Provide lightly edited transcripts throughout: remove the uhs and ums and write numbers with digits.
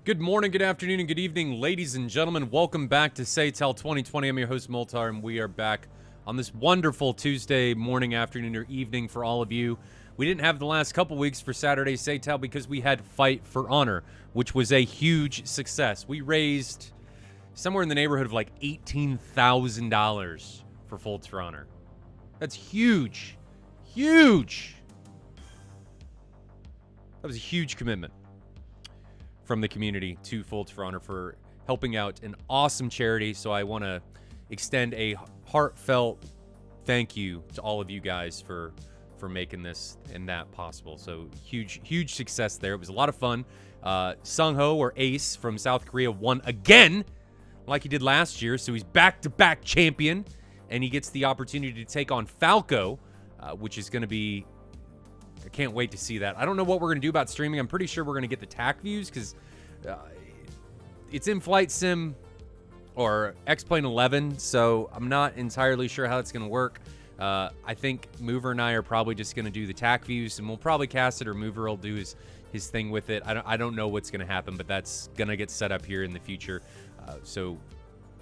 Good morning, good afternoon, and good evening, ladies and gentlemen. Welcome back to SATAL 2020. I'm your host, Moltar, and we are back on this wonderful Tuesday morning, afternoon, or evening for all of you. We didn't have the last couple weeks for Saturday SATAL because we had Fight for Honor, which was a huge success. We raised somewhere in the neighborhood of like $18,000 for Folds for Honor. That's huge. Huge. That was a huge commitment from the community to Folds for Honor for helping out an awesome charity. So I want to extend a heartfelt thank you to all of you guys for making this and that possible. So huge success there. It was a lot of fun. Sung Ho, or Ace from South Korea, won again like he did last year. So he's back-to-back champion, and he gets the opportunity to take on Falco, which is going to be, I can't wait to see that. I don't know what we're going to do about streaming. I'm pretty sure we're going to get the TAC views because it's in Flight Sim or X-Plane 11, so I'm not entirely sure how that's going to work. I think Mover and I are probably just going to do the TAC views, and we'll probably cast it, or Mover will do his thing with it. I don't know what's going to happen, but that's going to get set up here in the future. So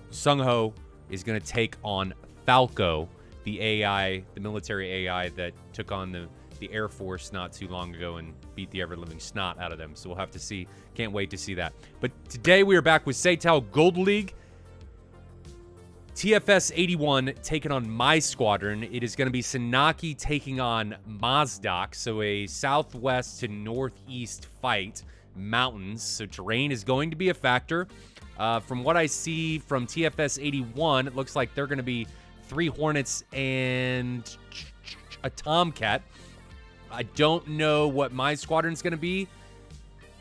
Sung Ho is going to take on Falco, the AI, the military AI that took on the Air Force not too long ago and beat the ever-living snot out of them. So we'll have to see. Can't wait to see that. But today we are back with SATAL Gold League. TFS 81 taking on my squadron. It is going to be Sanaki taking on Mozdok. So a southwest to northeast fight. Mountains. So terrain is going to be a factor. From what I see from TFS 81, it looks like they're going to be 3 Hornets and a Tomcat. I don't know what my squadron's going to be.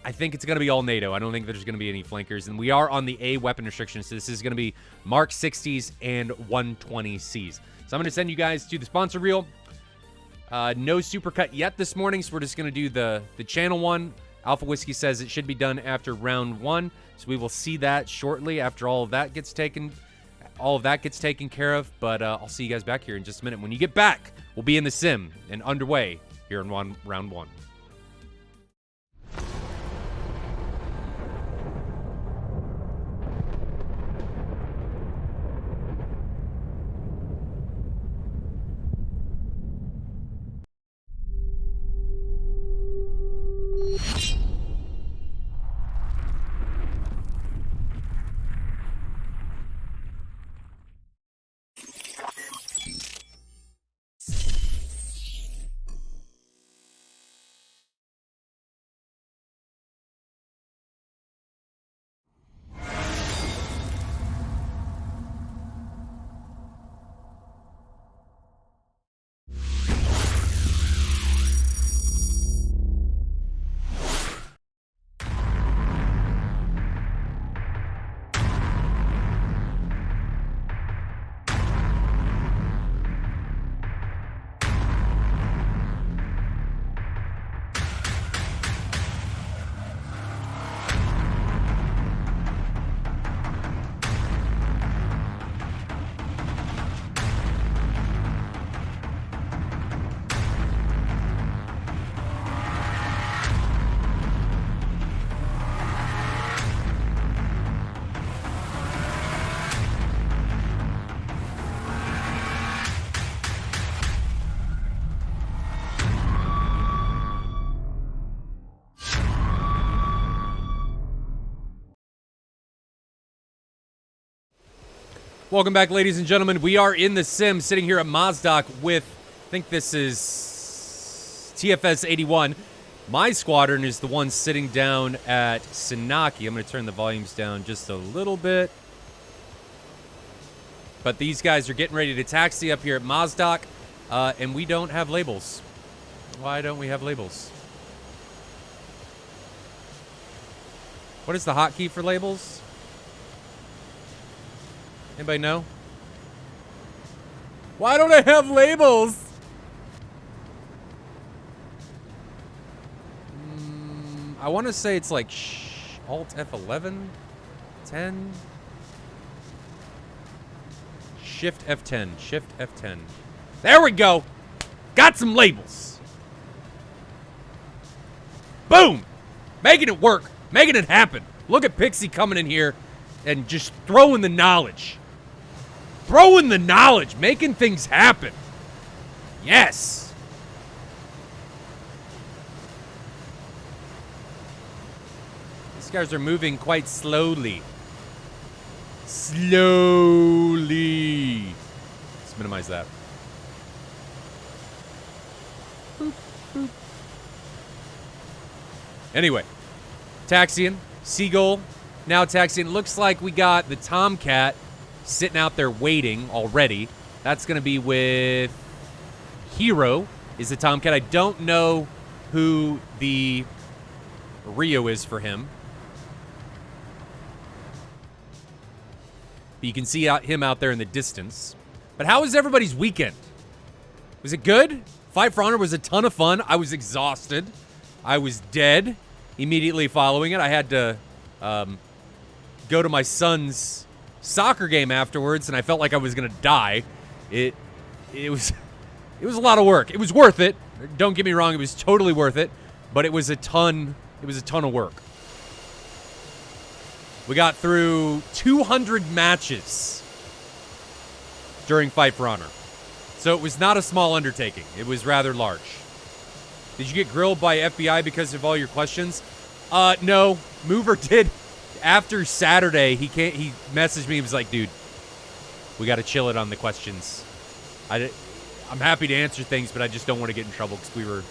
I think it's going to be all NATO. I don't think there's going to be any flankers. And we are on the A weapon restriction, so this is going to be Mark 60s and 120Cs. So I'm going to send you guys to the sponsor reel. No supercut yet this morning, so we're just going to do the channel one. Alpha Whiskey says it should be done after round 1, so we will see that shortly after all of that gets taken care of. But I'll see you guys back here in just a minute. When you get back, we'll be in the sim and underway here in round 1. Welcome back, ladies and gentlemen. We are in the sim, sitting here at Mozdok with, I think this is TFS 81. My squadron is the one sitting down at Sanaki. I'm going to turn the volumes down just a little bit. But these guys are getting ready to taxi up here at Mozdok, and we don't have labels. Why don't we have labels? What is the hotkey for labels? Anybody know? Why don't I have labels? I want to say it's like Alt F11, 10, Shift F10, Shift F10. There we go. Got some labels. Boom. Making it work. Making it happen. Look at Pixie coming in here and just throwing the knowledge. Throwing the knowledge, making things happen. Yes. These guys are moving quite slowly. Slowly. Let's minimize that. Boop, boop. Anyway, taxiing, Seagull, now taxiing. Looks like we got the Tomcat sitting out there waiting already. That's going to be with Hero is the Tomcat. I don't know who the Rio is for him. But you can see him out there in the distance. But how was everybody's weekend? Was it good? Fight for Honor was a ton of fun. I was exhausted. I was dead immediately following it. I had to go to my son's soccer game afterwards, and I felt like I was going to die. It was a lot of work. It was worth it. Don't get me wrong. It was totally worth it. But it was a ton of work. We got through 200 matches during Fight for Honor. So it was not a small undertaking. It was rather large. Did you get grilled by FBI because of all your questions? No. Mover did. After Saturday, he messaged me. He was like, dude, we got to chill it on the questions. I'm happy to answer things, but I just don't want to get in trouble because we were,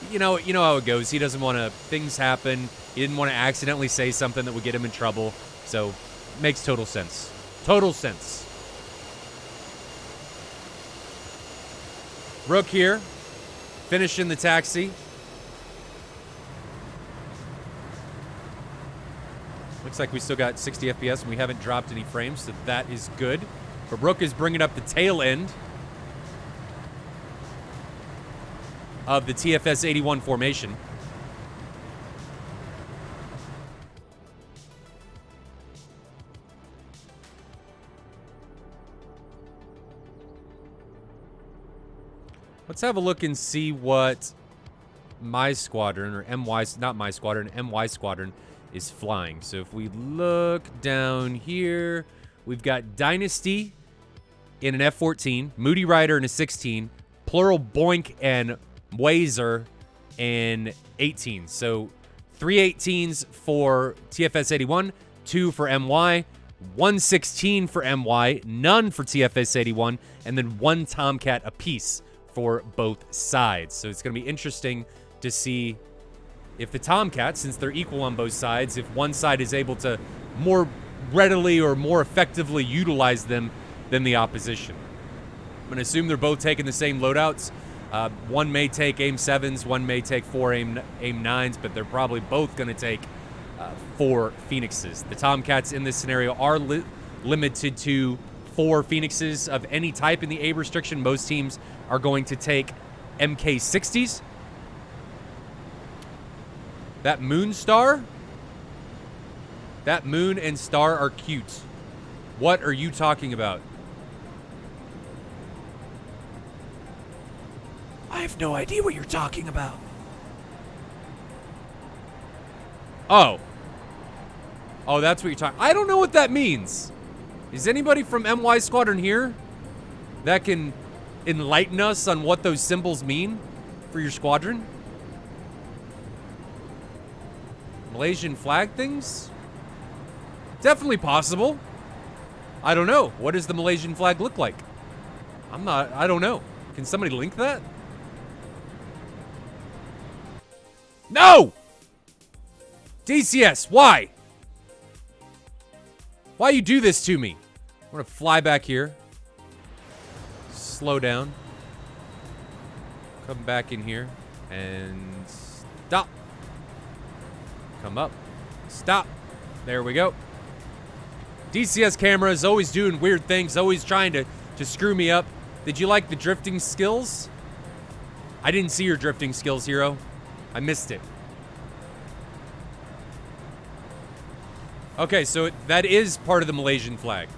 you know how it goes. He doesn't want to, things happen. He didn't want to accidentally say something that would get him in trouble. So, makes total sense. Total sense. Rook here, finishing the taxi. Looks like we still got 60 FPS and we haven't dropped any frames, so that is good. But Rook is bringing up the tail end of the TFS 81 formation. Let's have a look and see what my squadron, or MY, not my squadron, MY squadron is flying. So if we look down here, we've got Dynasty in an F-14, Moody Rider in a 16, Plural Boink and Wazer in 18. So 3 18s for TFS 81, 2 for MY, 1 16 for MY, none for TFS 81, and then 1 Tomcat apiece for both sides. So it's going to be interesting to see if the Tomcats, since they're equal on both sides, if one side is able to more readily or more effectively utilize them than the opposition. I'm going to assume they're both taking the same loadouts. One may take AIM 7s, one may take 4 AIM 9s, but they're probably both going to take 4 Phoenixes. The Tomcats in this scenario are limited to 4 Phoenixes of any type in the A restriction. Most teams are going to take MK60s. That moon star, that moon and star are cute. What are you talking about? I have no idea what you're talking about. Oh, that's what you're talking. I don't know what that means. Is anybody from MY Squadron here that can enlighten us on what those symbols mean for your squadron? Malaysian flag things? Definitely possible. I don't know. What does the Malaysian flag look like? I don't know. Can somebody link that? No! DCS, why? Why you do this to me? I'm gonna fly back here. Slow down. Come back in here. And stop. Come up. Stop. There we go. DCS camera is always doing weird things, always trying to screw me up. Did you like the drifting skills? I didn't see your drifting skills, Hero. I missed it. Okay, so that is part of the Malaysian flag.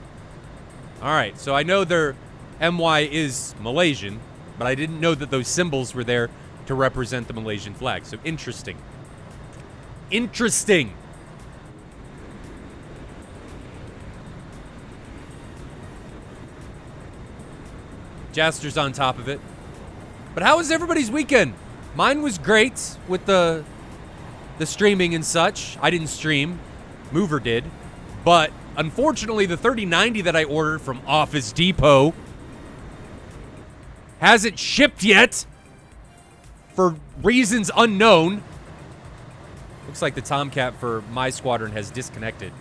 All right, so I know their MY is Malaysian, but I didn't know that those symbols were there to represent the Malaysian flag. So interesting. Interesting. Jaster's on top of it. But how was everybody's weekend? Mine was great with the streaming and such. I didn't stream. Mover did. But unfortunately, the 3090 that I ordered from Office Depot hasn't shipped yet for reasons unknown. Looks like the Tomcat for my squadron has disconnected.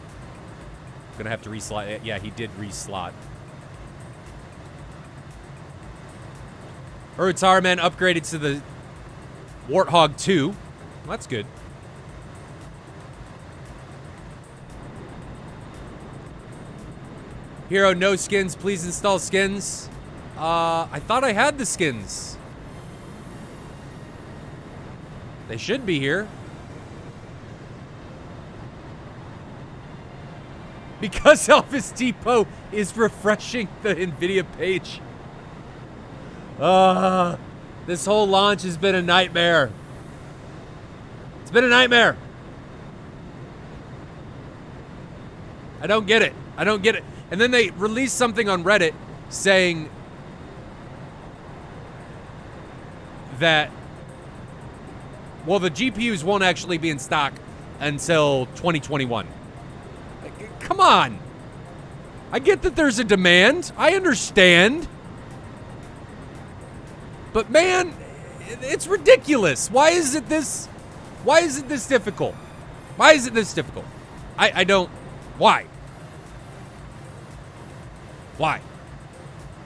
Gonna have to reslot it. Yeah, he did reslot. Urutarman upgraded to the Warthog 2. Well, that's good. Hero, no skins. Please install skins. I thought I had the skins. They should be here. Because Office Depot is refreshing the NVIDIA page. This whole launch has been a nightmare. It's been a nightmare. I don't get it. I don't get it. And then they released something on Reddit saying that, well, the GPUs won't actually be in stock until 2021. Come on. I get that there's a demand. I understand. But man, it's ridiculous. Why is it this difficult? Why is it this difficult? I don't. Why? Why?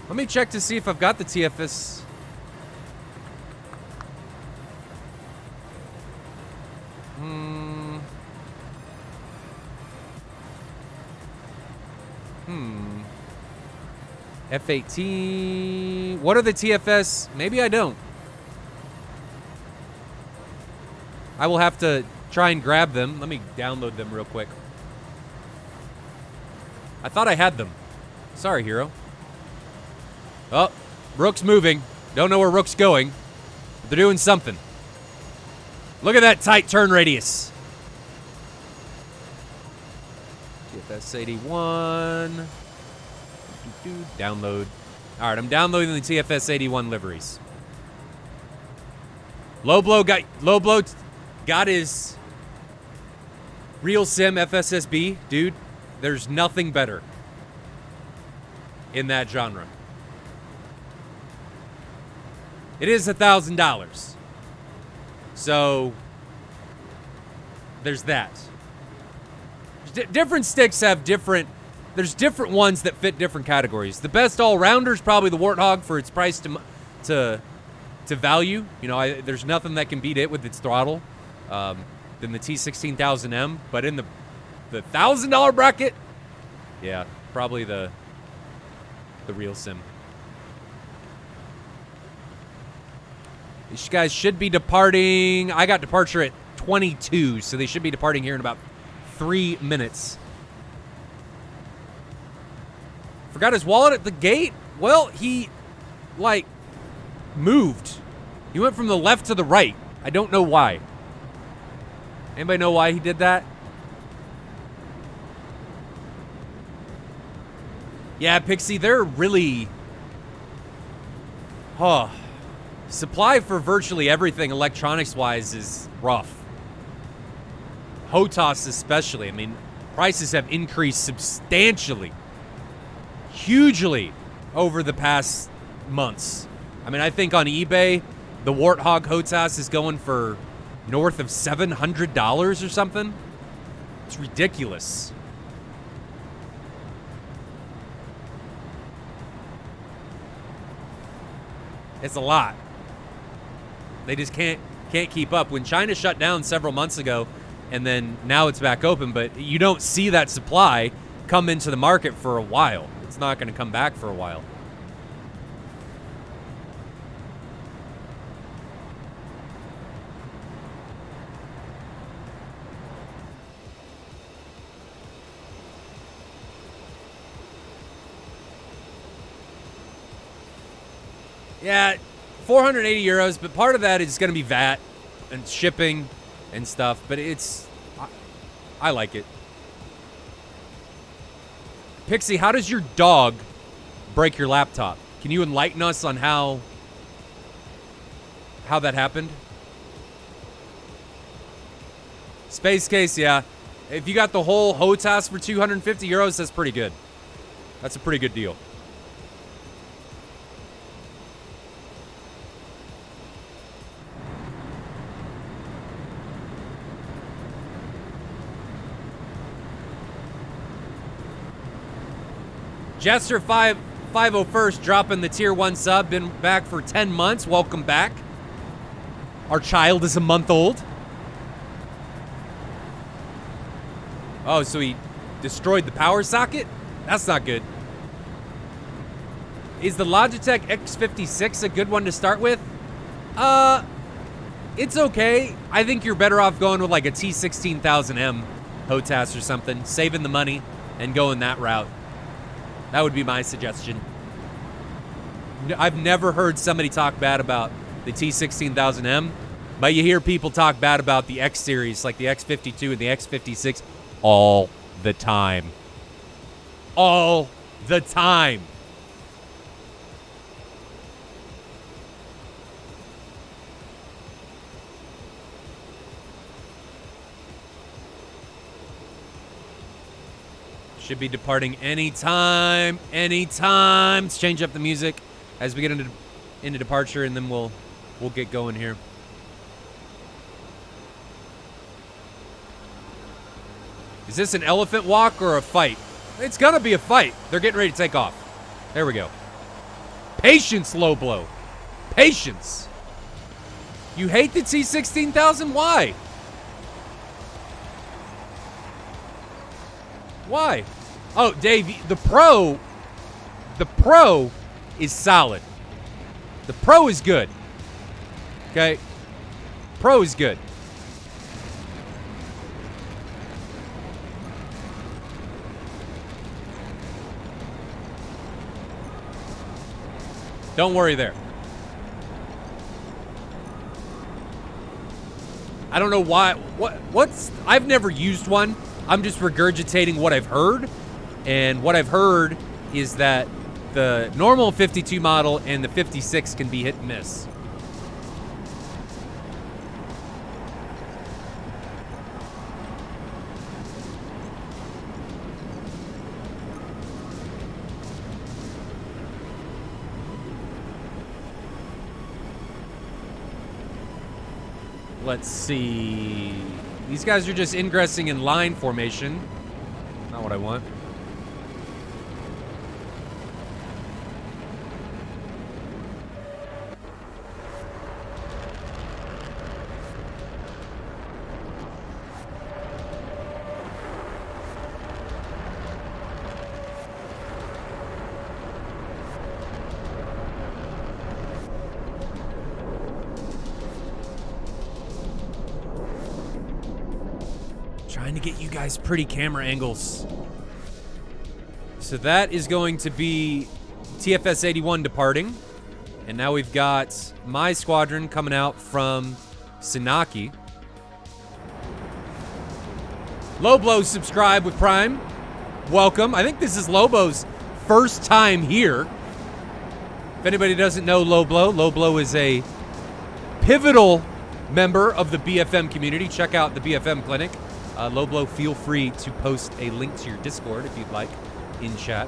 Let me check to see if I've got the TFS. F-18. What are the TFS? Maybe I don't. I will have to try and grab them. Let me download them real quick. I thought I had them. Sorry, Hero. Oh, Rook's moving. Don't know where Rook's going. But they're doing something. Look at that tight turn radius. TFS 81. Download. All right, I'm downloading the TFS 81 liveries. Low Blow got his real sim FSSB, dude. There's nothing better in that genre. It is $1,000. So there's that. Different sticks have different. There's different ones that fit different categories. The best all-rounder is probably the Warthog for its price to value. You know, there's nothing that can beat it with its throttle than the T16000M. But in the $1,000 bracket, yeah, probably the real sim. These guys should be departing. I got departure at 22, so they should be departing here in about 3 minutes. Forgot his wallet at the gate? Well, he, like, moved. He went from the left to the right. I don't know why. Anybody know why he did that? Yeah, Pixie, they're really... Supply for virtually everything electronics-wise is rough. HOTAS especially. I mean, prices have increased substantially. Hugely over the past months. I mean, I think on eBay, the Warthog HOTAS is going for north of $700 or something. It's ridiculous. It's a lot. They just can't keep up. When China shut down several months ago, and then now it's back open, but you don't see that supply come into the market for a while. It's not going to come back for a while. Yeah, 480 euros, but part of that is going to be VAT and shipping and stuff, but I like it. Pixie, how does your dog break your laptop? Can you enlighten us on how that happened? Space Case, yeah. If you got the whole HOTAS for 250 euros, that's pretty good. That's a pretty good deal. Jester 501st dropping the tier 1 sub. Been back for 10 months. Welcome back. Our child is a month old. Oh, so he destroyed the power socket? That's not good. Is the Logitech X56 a good one to start with? It's okay. I think you're better off going with like a T16000M HOTAS or something, saving the money and going that route. That would be my suggestion. I've never heard somebody talk bad about the T16000M, but you hear people talk bad about the X series, like the X52 and the X56, all the time. All the time. Should be departing anytime, anytime. Let's change up the music as we get into departure, and then we'll get going here. Is this an elephant walk or a fight? It's gonna be a fight. They're getting ready to take off. There we go. Patience, low blow. Patience. You hate the T16000? Why? Why? Oh, Dave, the Pro is solid. The Pro is good. Okay? Pro is good. Don't worry there. I don't know why. What's I've never used one. I'm just regurgitating what I've heard. And what I've heard is that the normal 52 model and the 56 can be hit and miss. Let's see. These guys are just ingressing in line formation. Not what I want. Trying to get you guys pretty camera angles. So that is going to be TFS 81 departing. And now we've got my squadron coming out from Sinaki. Loblo subscribe with Prime. Welcome. I think this is Lobo's first time here. If anybody doesn't know Loblo is a pivotal member of the BFM community. Check out the BFM clinic. Loblo, feel free to post a link to your Discord if you'd like in chat.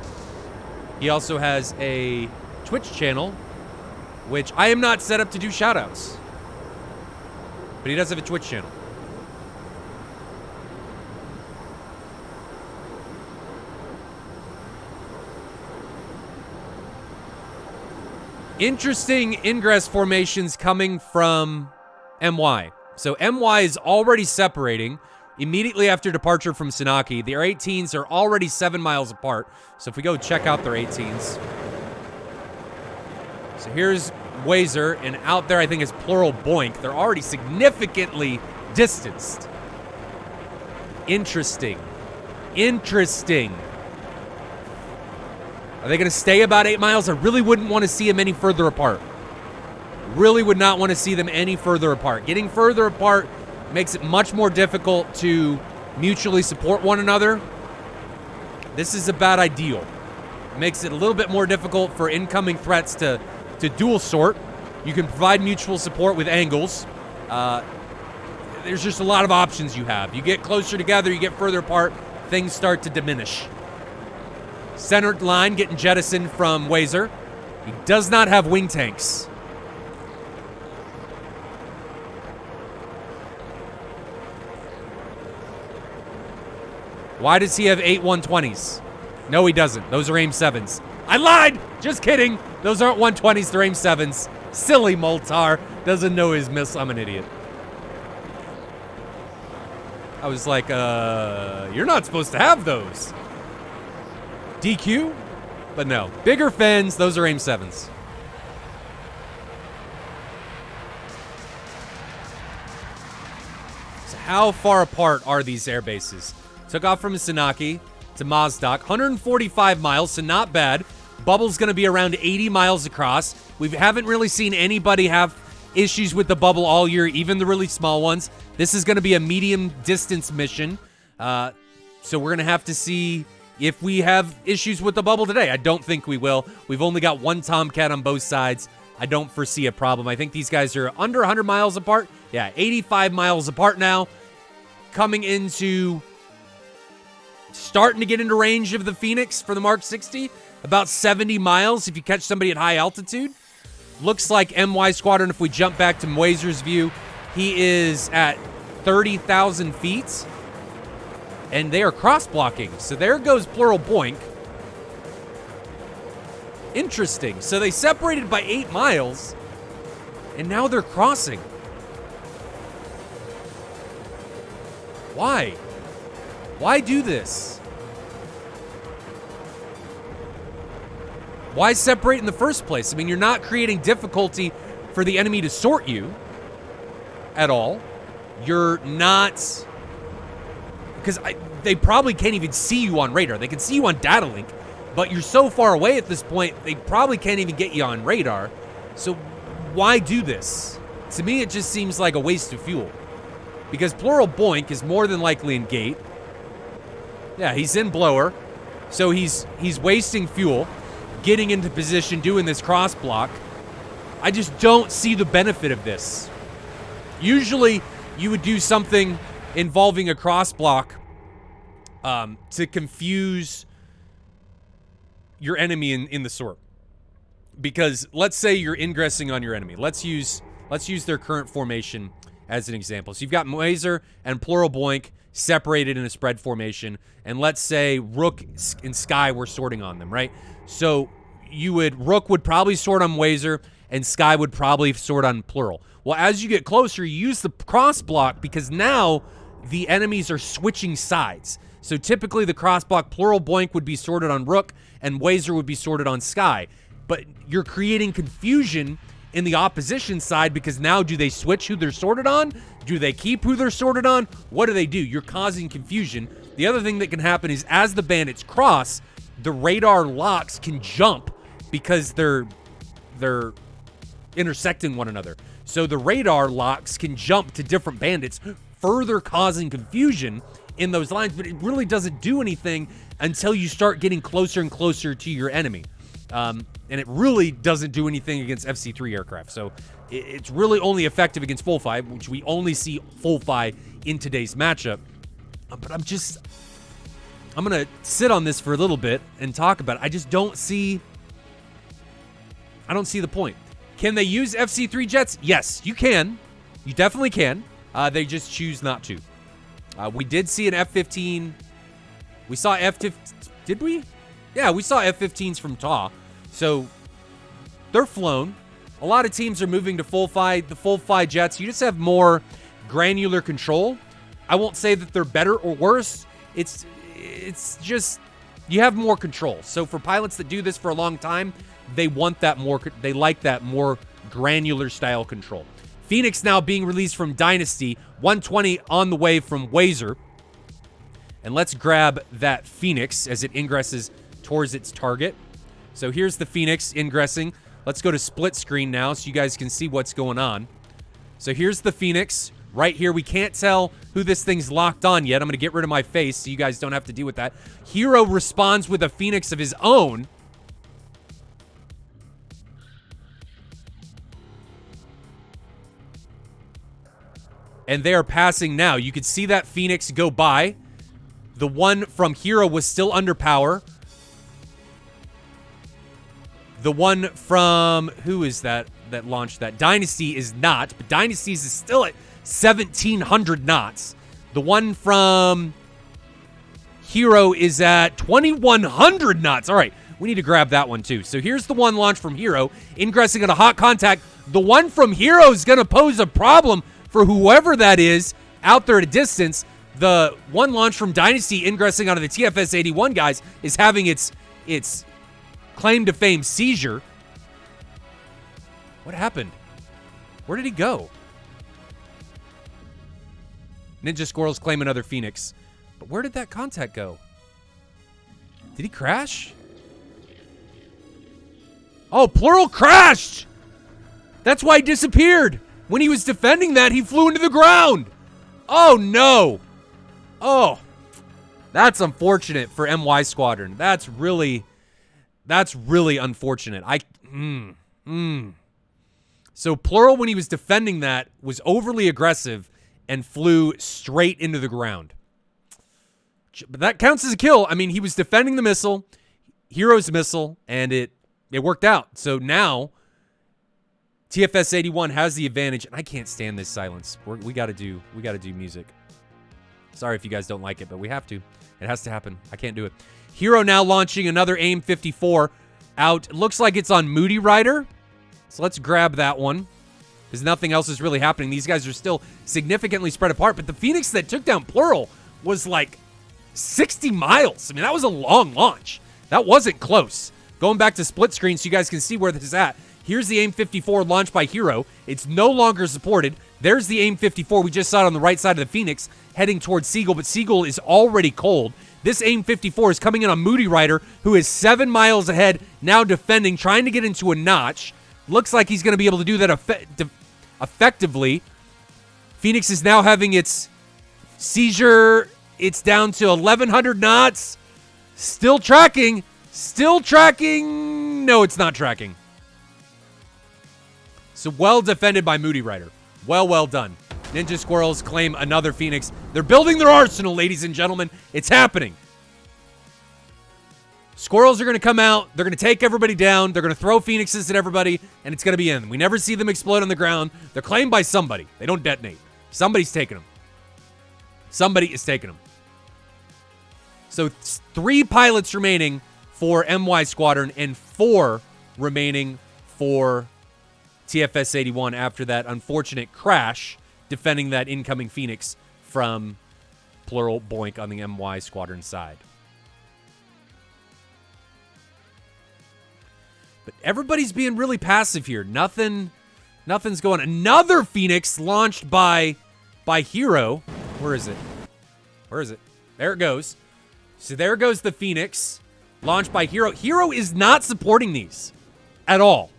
He also has a Twitch channel, which I am not set up to do shoutouts. But he does have a Twitch channel. Interesting ingress formations coming from MY. So MY is already separating immediately after departure from Sinaki. Their 18s are already 7 miles apart. So if we go check out their 18s. So here's Wazer, and out there I think is plural Boink. They're already significantly distanced. Interesting. Interesting. Are they going to stay about 8 miles? I really wouldn't want to see them any further apart. Really would not want to see them any further apart. Getting further apart makes it much more difficult to mutually support one another. This is about ideal. makes it a little bit more difficult for incoming threats to dual sort. You can provide mutual support with angles. There's just a lot of options you have. You get closer together, you get further apart, things start to diminish. Centered line getting jettisoned from Wazer. He does not have wing tanks. Why does he have 8 120s? No, he doesn't. Those are AIM-7s. I lied! Just kidding. Those aren't 120s, they're AIM-7s. Silly Moltar. Doesn't know his missile. I'm an idiot. I was like, you're not supposed to have those. DQ? But no. Bigger fins, those are AIM-7s. So how far apart are these air bases? Took off from Sanaki to Mozdok. 145 miles, so not bad. Bubble's going to be around 80 miles across. We haven't really seen anybody have issues with the bubble all year, even the really small ones. This is going to be a medium distance mission. So we're going to have to see if we have issues with the bubble today. I don't think we will. We've only got one Tomcat on both sides. I don't foresee a problem. I think these guys are under 100 miles apart. Yeah, 85 miles apart now. Coming into... starting to get into range of the Phoenix for the Mark 60. About 70 miles if you catch somebody at high altitude. Looks like MY Squadron, if we jump back to Wazer's view, he is at 30,000 feet. And they are cross-blocking. So there goes plural boink. Interesting. So they separated by 8 miles. And now they're crossing. Why? Why do this? Why separate in the first place? I mean, you're not creating difficulty for the enemy to sort you at all. You're not... because they probably can't even see you on radar. They can see you on data link, but you're so far away at this point, they probably can't even get you on radar. So why do this? To me, it just seems like a waste of fuel. Because plural boink is more than likely in gate. Yeah, he's in blower. So he's wasting fuel, getting into position, doing this cross block. I just don't see the benefit of this. Usually, you would do something involving a cross block to confuse your enemy in the sort. Because let's say you're ingressing on your enemy. Let's use their current formation as an example. So you've got Wazer and plural boink separated in a spread formation, and let's say Rook and Sky were sorting on them, right? So Rook would probably sort on Wazer, and Sky would probably sort on plural. Well, as you get closer, you use the cross block because now the enemies are switching sides. So typically the cross block plural boink would be sorted on Rook, and Wazer would be sorted on Sky. But you're creating confusion in the opposition side because now do they switch who they're sorted on? Do they keep who they're sorted on? What do they do? You're causing confusion. The other thing that can happen is as the bandits cross, the radar locks can jump because they're intersecting one another. So the radar locks can jump to different bandits, further causing confusion in those lines, but it really doesn't do anything until you start getting closer and closer to your enemy. And it really doesn't do anything against FC3 aircraft. So it's really only effective against full fi, which we only see full fi in today's matchup. But I'm going to sit on this for a little bit and talk about it. I just don't see the point. Can they use FC3 jets? Yes, you can. You definitely can. They just choose not to. We did see an F-15. We saw F-15. Did we? Yeah, we saw F-15s from TA. So they're flown. A lot of teams are moving to full fi. The full fi jets, you just have more granular control. I won't say that they're better or worse. It's just you have more control. So for pilots that do this for a long time, they want that more. They like that more granular style control. Phoenix now being released from Dynasty. 120 on the way from Wazer. And let's grab that Phoenix as it ingresses towards its target. So here's the Phoenix ingressing. Let's go to split screen now so you guys can see what's going on. So here's the Phoenix right here. We can't tell who this thing's locked on yet. I'm going to get rid of my face so you guys don't have to deal with that. Hero responds with a Phoenix of his own. And they are passing now. You could see that Phoenix go by. The one from Hero was still under power. The one from, who is that launched that? Dynasty is not, but Dynasty's is still at 1,700 knots. The one from Hero is at 2,100 knots. All right, we need to grab that one too. So here's the one launched from Hero, ingressing at a hot contact. The one from Hero is going to pose a problem for whoever that is out there at a distance. The one launched from Dynasty, ingressing onto the TFS-81 guys, is having its claim to fame seizure. What happened? Where did he go? Ninja Squirrels claim another Phoenix. But where did that contact go? Did he crash? Oh, Plural crashed! That's why he disappeared. When he was defending that, he flew into the ground. Oh, no. Oh, that's unfortunate for MY Squadron. That's really unfortunate. So Plural, when he was defending that, was overly aggressive and flew straight into the ground. But that counts as a kill. I mean, he was defending the missile, Hero's missile, and it worked out. So now TFS-81 has the advantage, and I can't stand this silence. We got to do music. Sorry if you guys don't like it, but we have to. It has to happen. I can't do it. Hero now launching another AIM-54 out. Looks like it's on Moody Rider. So let's grab that one, because nothing else is really happening. These guys are still significantly spread apart, but the Phoenix that took down Plural was like 60 miles. I mean, that was a long launch. That wasn't close. Going back to split screen so you guys can see where this is at. Here's the AIM-54 launched by Hero. It's no longer supported. There's the AIM-54. We just saw it on the right side of the Phoenix heading towards Seagull, but Seagull is already cold. This AIM-54 is coming in on Moody Rider, who is 7 miles ahead, now defending, trying to get into a notch. Looks like he's going to be able to do that effectively. Phoenix is now having its seizure. It's down to 1,100 knots. Still tracking. Still tracking. No, it's not tracking. So well defended by Moody Rider. Well done. Ninja Squirrels claim another Phoenix. They're building their arsenal, ladies and gentlemen. It's happening. Squirrels are going to come out. They're going to take everybody down. They're going to throw Phoenixes at everybody, and it's going to be in. We never see them explode on the ground. They're claimed by somebody. They don't detonate. Somebody's taking them. Somebody is taking them. So 3 pilots remaining for MY Squadron and 4 remaining for TFS-81 after that unfortunate crash defending that incoming Phoenix from Plural Boink on the MY Squadron side. But everybody's being really passive here. Nothing's going. Another Phoenix launched by Hero. Where is it? Where is it? There it goes. So there goes the Phoenix launched by Hero. Hero is not supporting these at all.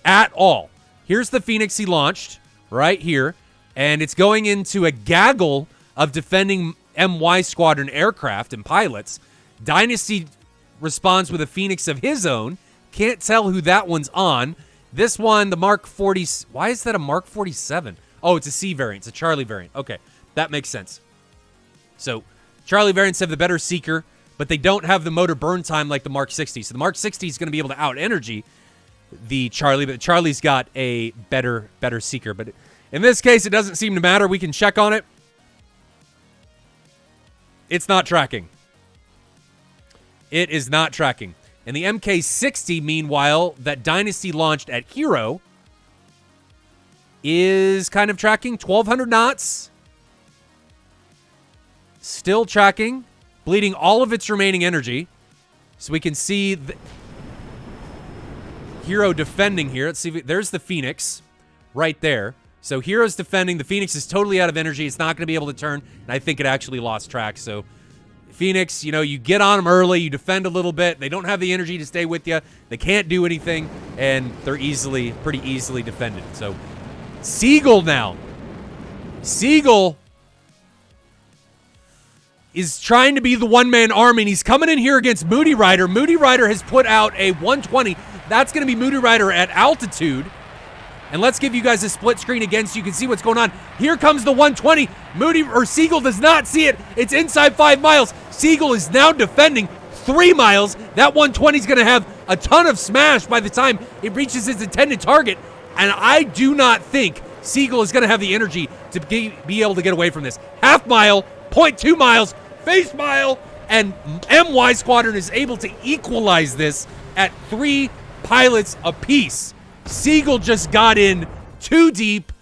At all. Here's the Phoenix he launched right here. And it's going into a gaggle of defending MY Squadron aircraft and pilots. Dynasty responds with a Phoenix of his own. Can't tell who that one's on. This one, the Mark 40. Why is that a Mark 47? Oh, it's a C variant. It's a Charlie variant. Okay, that makes sense. So Charlie variants have the better seeker, but they don't have the motor burn time like the Mark 60. So the Mark 60 is going to be able to out-energy the Charlie, but Charlie's got a better seeker. But in this case, it doesn't seem to matter. We can check on it. It's not tracking. It is not tracking. And the MK-60, meanwhile, that Dynasty launched at Hero, is kind of tracking 1,200 knots. Still tracking, bleeding all of its remaining energy. So we can see the Hero defending here. Let's see. There's the Phoenix right there. So Hero's defending. The Phoenix is totally out of energy. It's not going to be able to turn. And I think it actually lost track. So Phoenix, you know, you get on them early. You defend a little bit. They don't have the energy to stay with you. They can't do anything. And they're pretty easily defended. So Seagull now. Seagull is trying to be the one-man army, and he's coming in here against Moody Rider. Moody Rider has put out a 120. That's going to be Moody Rider at altitude. And let's give you guys a split screen again so you can see what's going on. Here comes the 120. Seagull does not see it. It's inside 5 miles. Seagull is now defending 3 miles. That 120 is going to have a ton of smash by the time it reaches its intended target. And I do not think Seagull is going to have the energy to be able to get away from this. Half mile, 0.2 miles, face mile, and MY Squadron is able to equalize this at 3 pilots apiece. Seagull just got in too deep,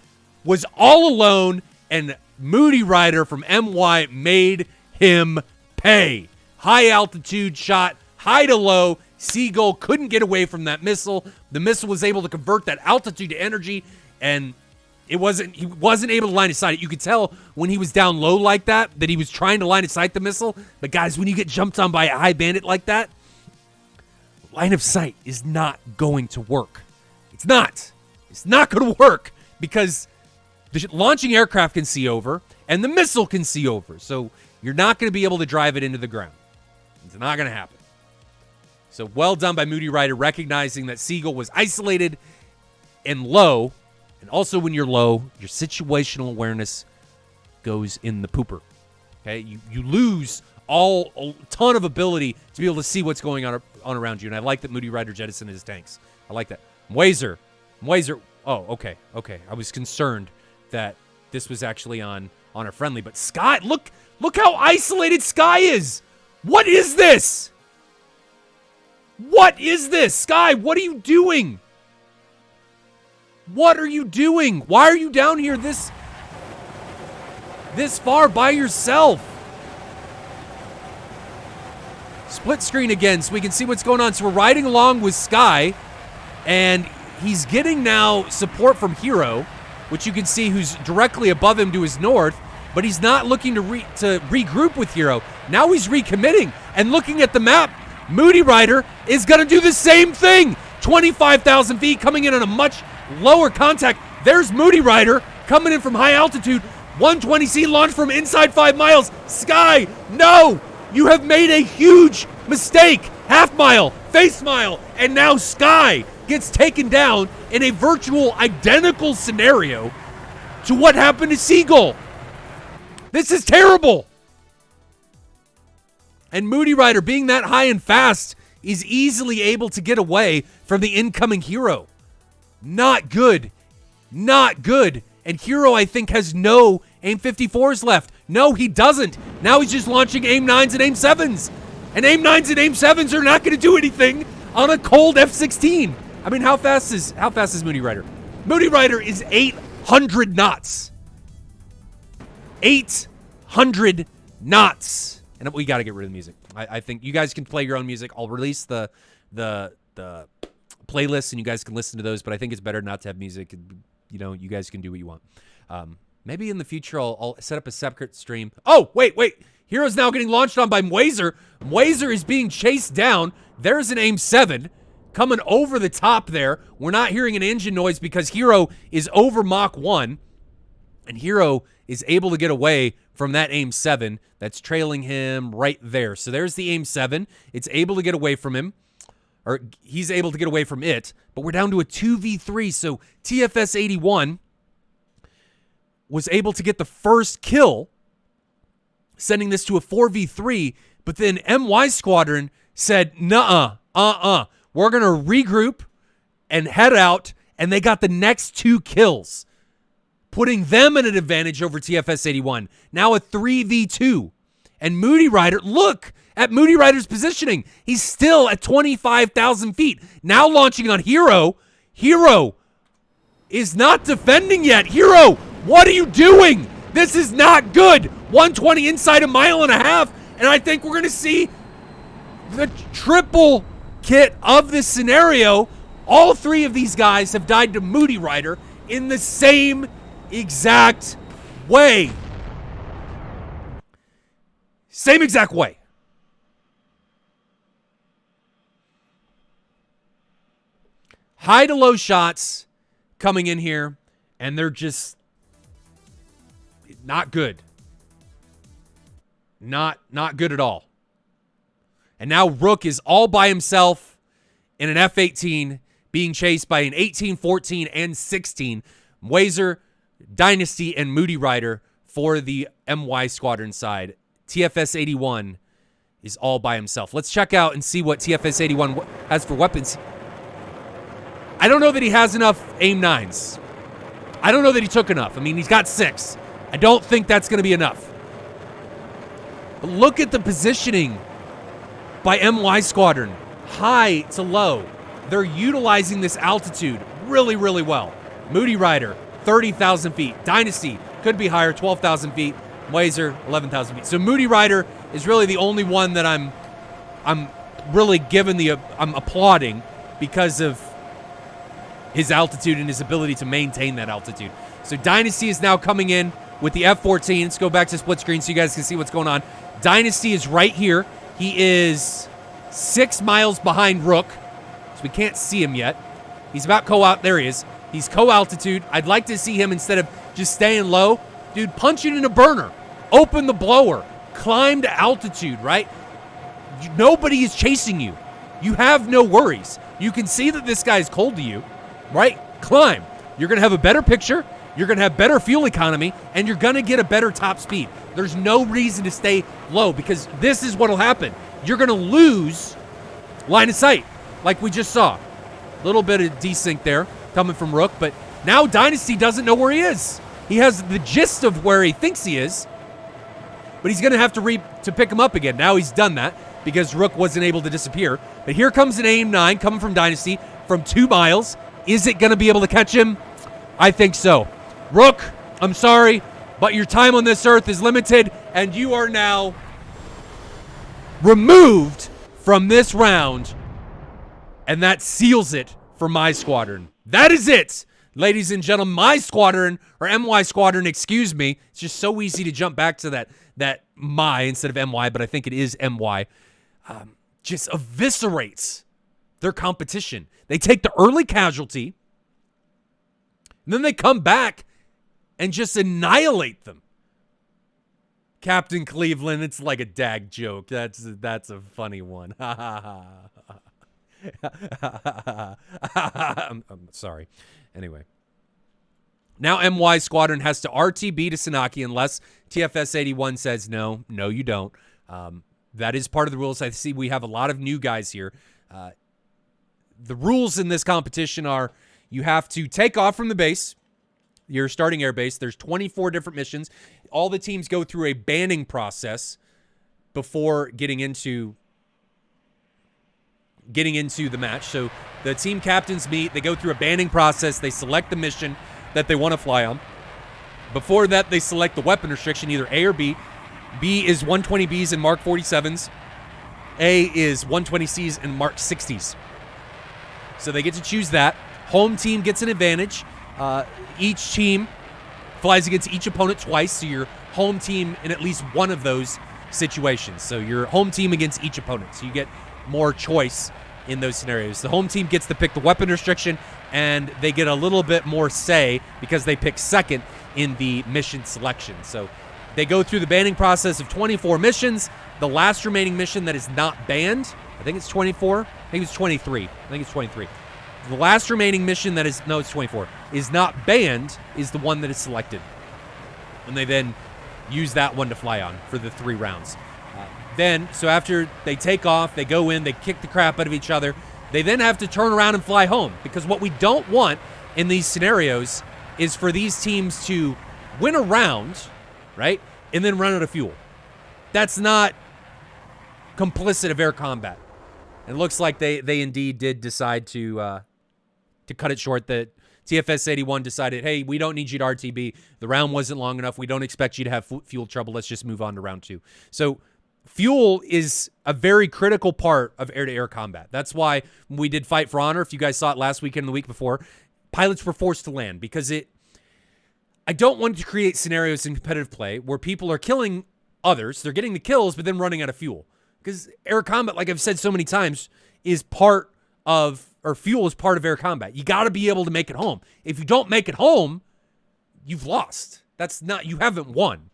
was all alone, and Moody Rider from MY made him pay. High altitude shot, high to low. Seagull couldn't get away from that missile. The missile was able to convert that altitude to energy, and he wasn't able to line of sight it. You could tell when he was down low like that he was trying to line of sight the missile. But guys, when you get jumped on by a high bandit like that, line of sight is not going to work. It's not going to work because the launching aircraft can see over and the missile can see over. So you're not going to be able to drive it into the ground. It's not going to happen. So well done by Moody Rider recognizing that Seagull was isolated and low. And also when you're low, your situational awareness goes in the pooper. Okay? You lose a ton of ability to be able to see what's going on around you. And I like that Moody Rider jettisoned his tanks. I like that. Mwazer. Oh, okay. I was concerned that this was actually on a friendly, but Sky, look how isolated Sky is. What is this? What is this? Sky, what are you doing? What are you doing? Why are you down here this far by yourself? Split screen again so we can see what's going on. So we're riding along with Sky, and he's getting now support from Hero, which you can see who's directly above him to his north, but he's not looking to regroup with Hero. Now he's recommitting and looking at the map. Moody Rider is going to do the same thing. 25,000 feet coming in on a much lower contact. There's Moody Rider coming in from high altitude. 120C launch from inside 5 miles. Sky, no! You have made a huge mistake. Half mile, face mile, and now Sky gets taken down in a virtual identical scenario to what happened to Seagull. This is terrible. And Moody Rider, being that high and fast, is easily able to get away from the incoming Hero. Not good. Not good. And Hero, I think, has no AIM-54s left. No, he doesn't. Now he's just launching AIM-9s and AIM-7s. And AIM-9s and AIM-7s are not going to do anything on a cold F-16. I mean, how fast is Moody Rider? Moody Rider is 800 knots. 800 knots. And we got to get rid of the music. I think you guys can play your own music. I'll release the playlists, and you guys can listen to those. But I think it's better not to have music. You know, you guys can do what you want. Maybe in the future I'll set up a separate stream. Oh, wait. Hero's now getting launched on by Mwazer. Mwazer is being chased down. There's an AIM-7 coming over the top there. We're not hearing an engine noise because Hero is over Mach 1. And Hero is able to get away from that AIM-7 that's trailing him right there. So there's the AIM-7. It's able to get away from him. Or he's able to get away from it. But we're down to a 2v3. So TFS-81 was able to get the first kill, sending this to a 4v3. But then MY Squadron said, nuh-uh, we're going to regroup and head out. And they got the next 2 kills, putting them at an advantage over TFS-81. Now a 3v2. And Moody Rider, look at Moody Rider's positioning. He's still at 25,000 feet. Now launching on Hero. Hero is not defending yet. Hero, what are you doing? This is not good. 120 inside a mile and a half. And I think we're going to see the triple kit of this scenario. All 3 of these guys have died to Moody Rider in the same exact way. Same exact way. High to low shots coming in here, and they're just not good. Not good at all. And now Rook is all by himself in an F-18, being chased by an 18, 14, and 16 Wazer, Dynasty, and Moody Rider for the MY Squadron side. TFS 81 is all by himself. Let's check out and see what TFS 81 has for weapons. I don't know that he has enough AIM-9s. I don't know that he took enough. I mean, he's got 6. I don't think that's going to be enough. But look at the positioning by MY Squadron. High to low. They're utilizing this altitude really, really well. Moody Rider, 30,000 feet. Dynasty could be higher, 12,000 feet. Wazer, 11,000 feet. So Moody Rider is really the only one that I'm really I'm applauding because of his altitude and his ability to maintain that altitude. So Dynasty is now coming in with the F-14. Let's go back to split screen so you guys can see what's going on. Dynasty is right here. He is 6 miles behind Rook, so we can't see him yet. He's about there he is. He's co-altitude. I'd like to see him, instead of just staying low, dude, punch it in a burner. Open the blower. Climb to altitude, right? Nobody is chasing you. You have no worries. You can see that this guy is cold to you, right? Climb. You're going to have a better picture. You're going to have better fuel economy, and you're going to get a better top speed. There's no reason to stay low, because this is what will happen. You're going to lose line of sight, like we just saw. A little bit of desync there coming from Rook, but now Dynasty doesn't know where he is. He has the gist of where he thinks he is, but he's going to have to pick him up again. Now he's done that because Rook wasn't able to disappear. But here comes an AIM-9 coming from Dynasty from 2 miles. Is it going to be able to catch him? I think so. Rook, I'm sorry, but your time on this earth is limited, and you are now removed from this round, and that seals it for my squadron. That is it, ladies and gentlemen. My squadron, or MY Squadron, excuse me. It's just so easy to jump back to that my instead of MY, but I think it is MY. Just eviscerates their competition. They take the early casualty, and then they come back and just annihilate them. Captain Cleveland, it's like a dag joke. That's a funny one. I'm sorry. Anyway. Now MY Squadron has to RTB to Sanaki unless TFS 81 says no. No, you don't. That is part of the rules. I see we have a lot of new guys here. The rules in this competition are you have to take off from the base, your starting air base. There's 24 different missions. All the teams go through a banning process before getting into the match. So the team captains meet. They go through a banning process. They select the mission that they want to fly on. Before that, they select the weapon restriction, either A or B. B is 120Bs and Mark 47s. A is 120Cs and Mark 60s. So they get to choose that. Home team gets an advantage. Each team flies against each opponent twice, so your home team in at least one of those situations. So your home team against each opponent. So you get more choice in those scenarios. The home team gets to pick the weapon restriction, and they get a little bit more say because they pick second in the mission selection. So they go through the banning process of 24 missions. The last remaining mission that is not banned, I think it's 24. I think it's 23. I think it's 23. The last remaining mission that is, no, it's 24, is not banned is the one that is selected. And they then use that one to fly on for the 3 rounds. So after they take off, they go in, they kick the crap out of each other. They then have to turn around and fly home, because what we don't want in these scenarios is for these teams to win a round, right, and then run out of fuel. That's not complicit of air combat. It looks like they indeed did decide to cut it short. That TFS 81 decided, hey, we don't need you to RTB. The round wasn't long enough. We don't expect you to have fuel trouble. Let's just move on to round 2. So fuel is a very critical part of air-to-air combat. That's why when we did Fight for Honor, if you guys saw it last weekend and the week before, pilots were forced to land because I don't want to create scenarios in competitive play where people are killing others. They're getting the kills, but then running out of fuel. Because air combat, like I've said so many times, is part of, or fuel is part of air combat. You got to be able to make it home. If you don't make it home, you've lost. You haven't won.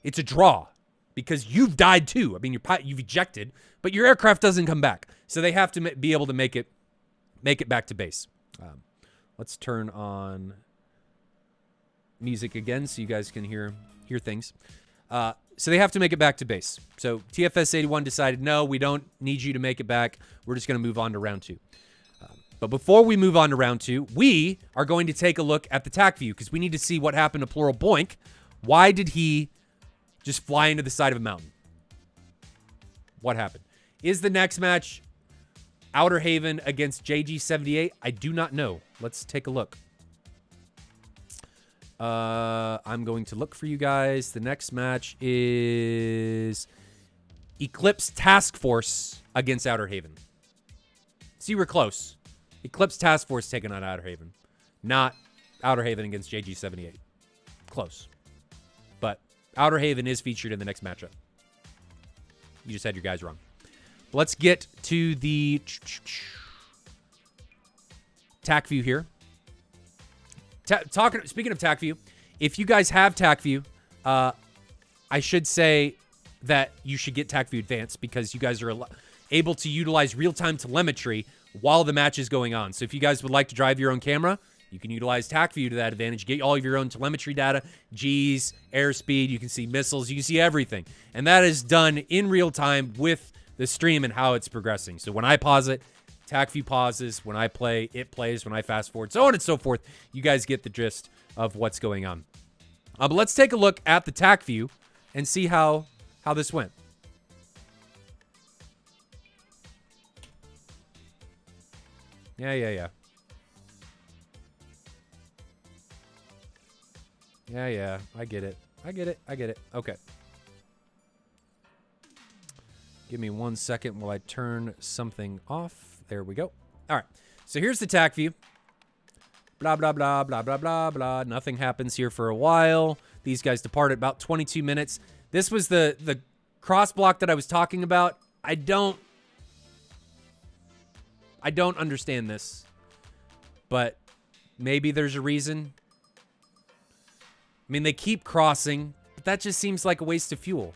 It's a draw because you've died too. I mean, you've ejected, but your aircraft doesn't come back. So they have to be able to make it back to base. Let's turn on music again so you guys can hear things. So they have to make it back to base. So TFS 81 decided, no, we don't need you to make it back. We're just going to move on to round 2. But before we move on to round 2, we are going to take a look at the TAC view because we need to see what happened to Plural Boink. Why did he just fly into the side of a mountain? What happened? Is the next match Outer Haven against JG78? I do not know. Let's take a look. I'm going to look for you guys. The next match is Eclipse Task Force against Outer Haven. See, we're close. Eclipse Task Force taking on Outer Haven. Not Outer Haven against JG78. Close. But Outer Haven is featured in the next matchup. You just had your guys wrong. Let's get to the TAC view here. Speaking of TAC view, if you guys have TAC view, I should say that you should get TAC view Advanced because you guys are able to utilize real-time telemetry while the match is going on. So if you guys would like to drive your own camera, you can utilize TAC view to that advantage. Get all of your own telemetry data, Gs, airspeed. You can see missiles. You can see everything. And that is done in real time with the stream and how it's progressing. So when I pause it, TAC view pauses. When I play, it plays. When I fast forward, so on and so forth. You guys get the gist of what's going on. But let's take a look at the TAC view and see how this went. Yeah. Yeah. I get it. Okay. Give me 1 second while I turn something off. There we go. All right. So here's the TAC view. Blah, blah, blah, blah, blah, blah, blah. Nothing happens here for a while. These guys departed about 22 minutes. This was the cross block that I was talking about. I don't understand this, but maybe there's a reason. I mean, they keep crossing, but that just seems like a waste of fuel.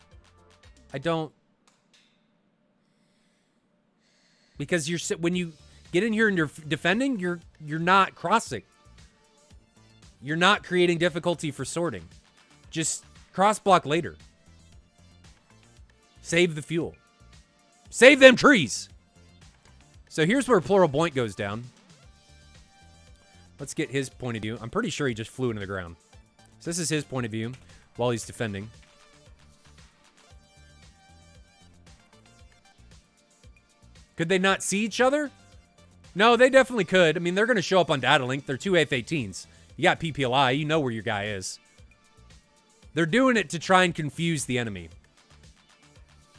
Because when you get in here and you're defending, you're not crossing. You're not creating difficulty for sorting. Just cross block later. Save the fuel. Save them trees. So here's where Plural Boink goes down. Let's get his point of view. I'm pretty sure he just flew into the ground. So this is his point of view while he's defending. Could they not see each other? No, they definitely could. I mean, they're going to show up on data link. They're two F-18s. You got PPLI. You know where your guy is. They're doing it to try and confuse the enemy,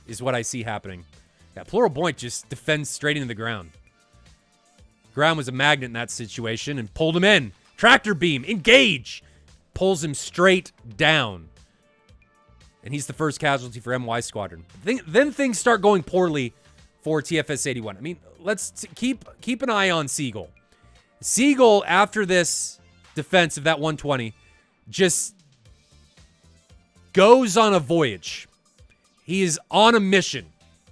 is what I see happening. Yeah, Plural Boink just defends straight into the ground. Ground was a magnet in that situation and pulled him in. Tractor beam, engage. Pulls him straight down. And he's the first casualty for MY Squadron. Then things start going poorly for TFS 81. I mean, let's keep an eye on Seagull. Seagull, after this defense of that 120, just goes on a voyage. He is on a mission.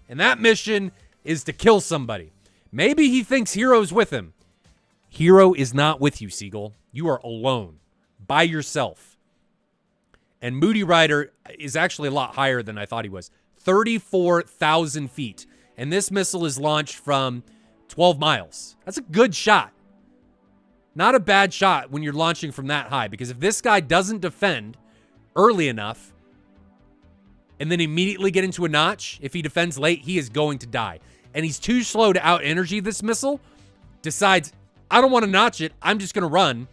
And that mission is to kill somebody. Maybe he thinks Hero's with him. Hero is not with you, Seagull. You are alone. By yourself. And Moody Rider is actually a lot higher than I thought he was. 34,000 feet. And this missile is launched from 12 miles. That's a good shot. Not a bad shot when you're launching from that high. Because if this guy doesn't defend early enough and then immediately get into a notch, if he defends late, he is going to die. And he's too slow to out-energy this missile. Decides, I don't want to notch it. I'm just going to run.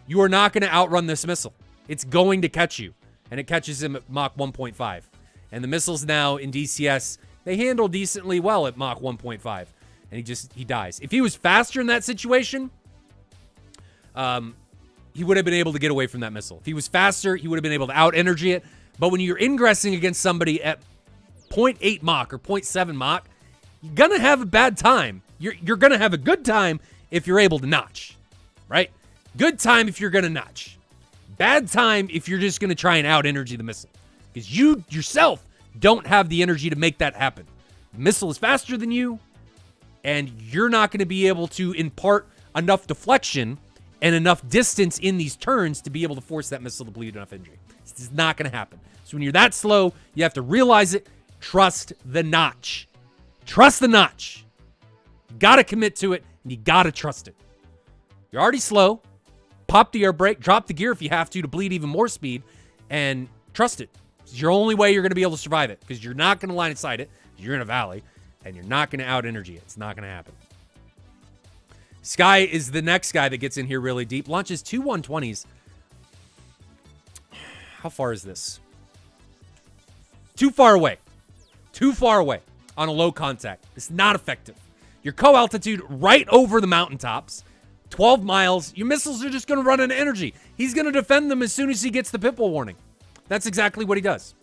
You are not going to outrun this missile. It's going to catch you. And it catches him at Mach 1.5. And the missiles now in DCS, they handle decently well at Mach 1.5. And he dies. If he was faster in that situation, he would have been able to get away from that missile. If he was faster, he would have been able to out-energy it. But when you're ingressing against somebody at 0.8 Mach or 0.7 Mach, you're going to have a bad time. You're going to have a good time if you're able to notch, right? Good time if you're going to notch. Bad time if you're just going to try and out-energy the missile. Because you yourself don't have the energy to make that happen. The missile is faster than you, and you're not going to be able to impart enough deflection and enough distance in these turns to be able to force that missile to bleed enough energy. This is not going to happen. So when you're that slow, you have to realize it. Trust the notch. Trust the notch. You got to commit to it, and you got to trust it. You're already slow. Pop the air brake. Drop the gear if you have to bleed even more speed, and trust it. It's your only way you're going to be able to survive it, because you're not going to line inside it. You're in a valley, and you're not going to out-energy it. It's not going to happen. Sky is the next guy that gets in here really deep. Launches 2 120s. How far is this? Too far away. Too far away on a low contact. It's not effective. Your co-altitude right over the mountaintops. 12 miles. Your missiles are just going to run out of energy. He's going to defend them as soon as he gets the pitbull warning. That's exactly what he does.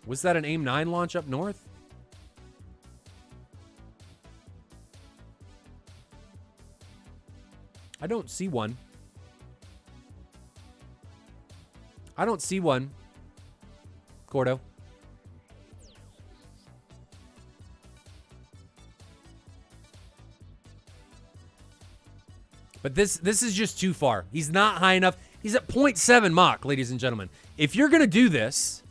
Was that an AIM-9 launch up north? I don't see one. I don't see one. Gordo. But this is just too far. He's not high enough. He's at 0.7 Mach, ladies and gentlemen. If you're going to do this,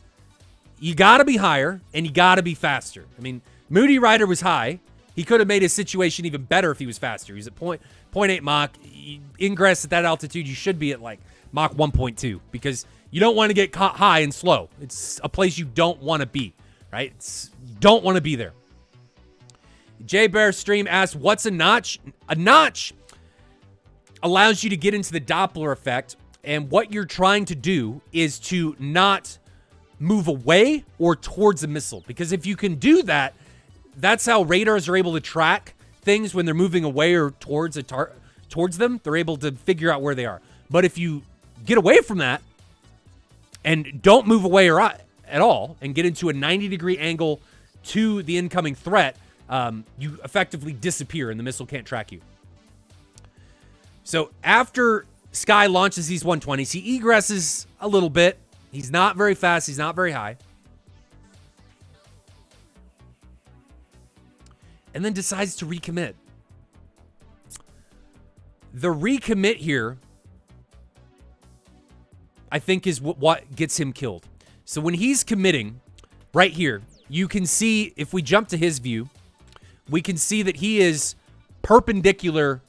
you got to be higher and you got to be faster. I mean, Moody Rider was high. He could have made his situation even better if he was faster. He's at 0.8 Mach. Ingress at that altitude, you should be at like Mach 1.2 because you don't want to get caught high and slow. It's a place you don't want to be, right? You don't want to be there. J Bear Stream asks, what's a notch? A notch allows you to get into the Doppler effect, and what you're trying to do is to not move away or towards a missile, because if you can do that, that's how radars are able to track things when they're moving away or towards them. They're able to figure out where they are. But if you get away from that and don't move away or at all and get into a 90-degree angle to the incoming threat, you effectively disappear and the missile can't track you. So after Sky launches these 120s, he egresses a little bit. He's not very fast. He's not very high. And then decides to recommit. The recommit here, I think, is what gets him killed. So when he's committing, right here, you can see, if we jump to his view, we can see that he is perpendicular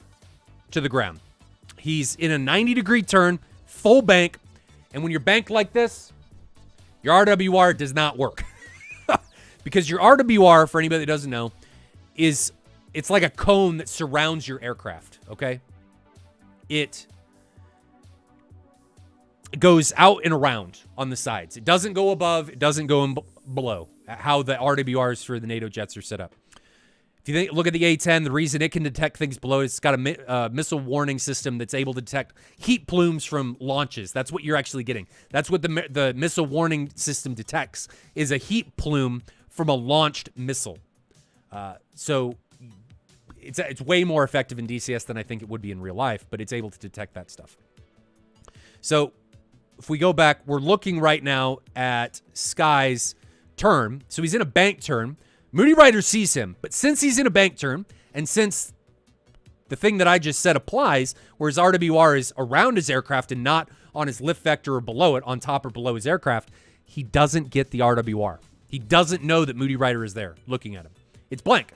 to the ground. He's in a 90-degree turn, full bank, and when you're banked like this, your RWR does not work. Because your RWR, for anybody that doesn't know, it's like a cone that surrounds your aircraft, okay? It goes out and around on the sides. It doesn't go above. It doesn't go below, how the RWRs for the NATO jets are set up. If you look at the A-10, the reason it can detect things below, it's got a missile warning system that's able to detect heat plumes from launches. That's what you're actually getting. That's what the missile warning system detects, is a heat plume from a launched missile. So it's way more effective in DCS than I think it would be in real life, but it's able to detect that stuff. So if we go back, we're looking right now at Sky's turn. So he's in a bank turn. Moody Rider sees him, but since he's in a bank turn, and since the thing that I just said applies, where his RWR is around his aircraft and not on his lift vector or below it, on top or below his aircraft, he doesn't get the RWR. He doesn't know that Moody Rider is there looking at him. It's blank.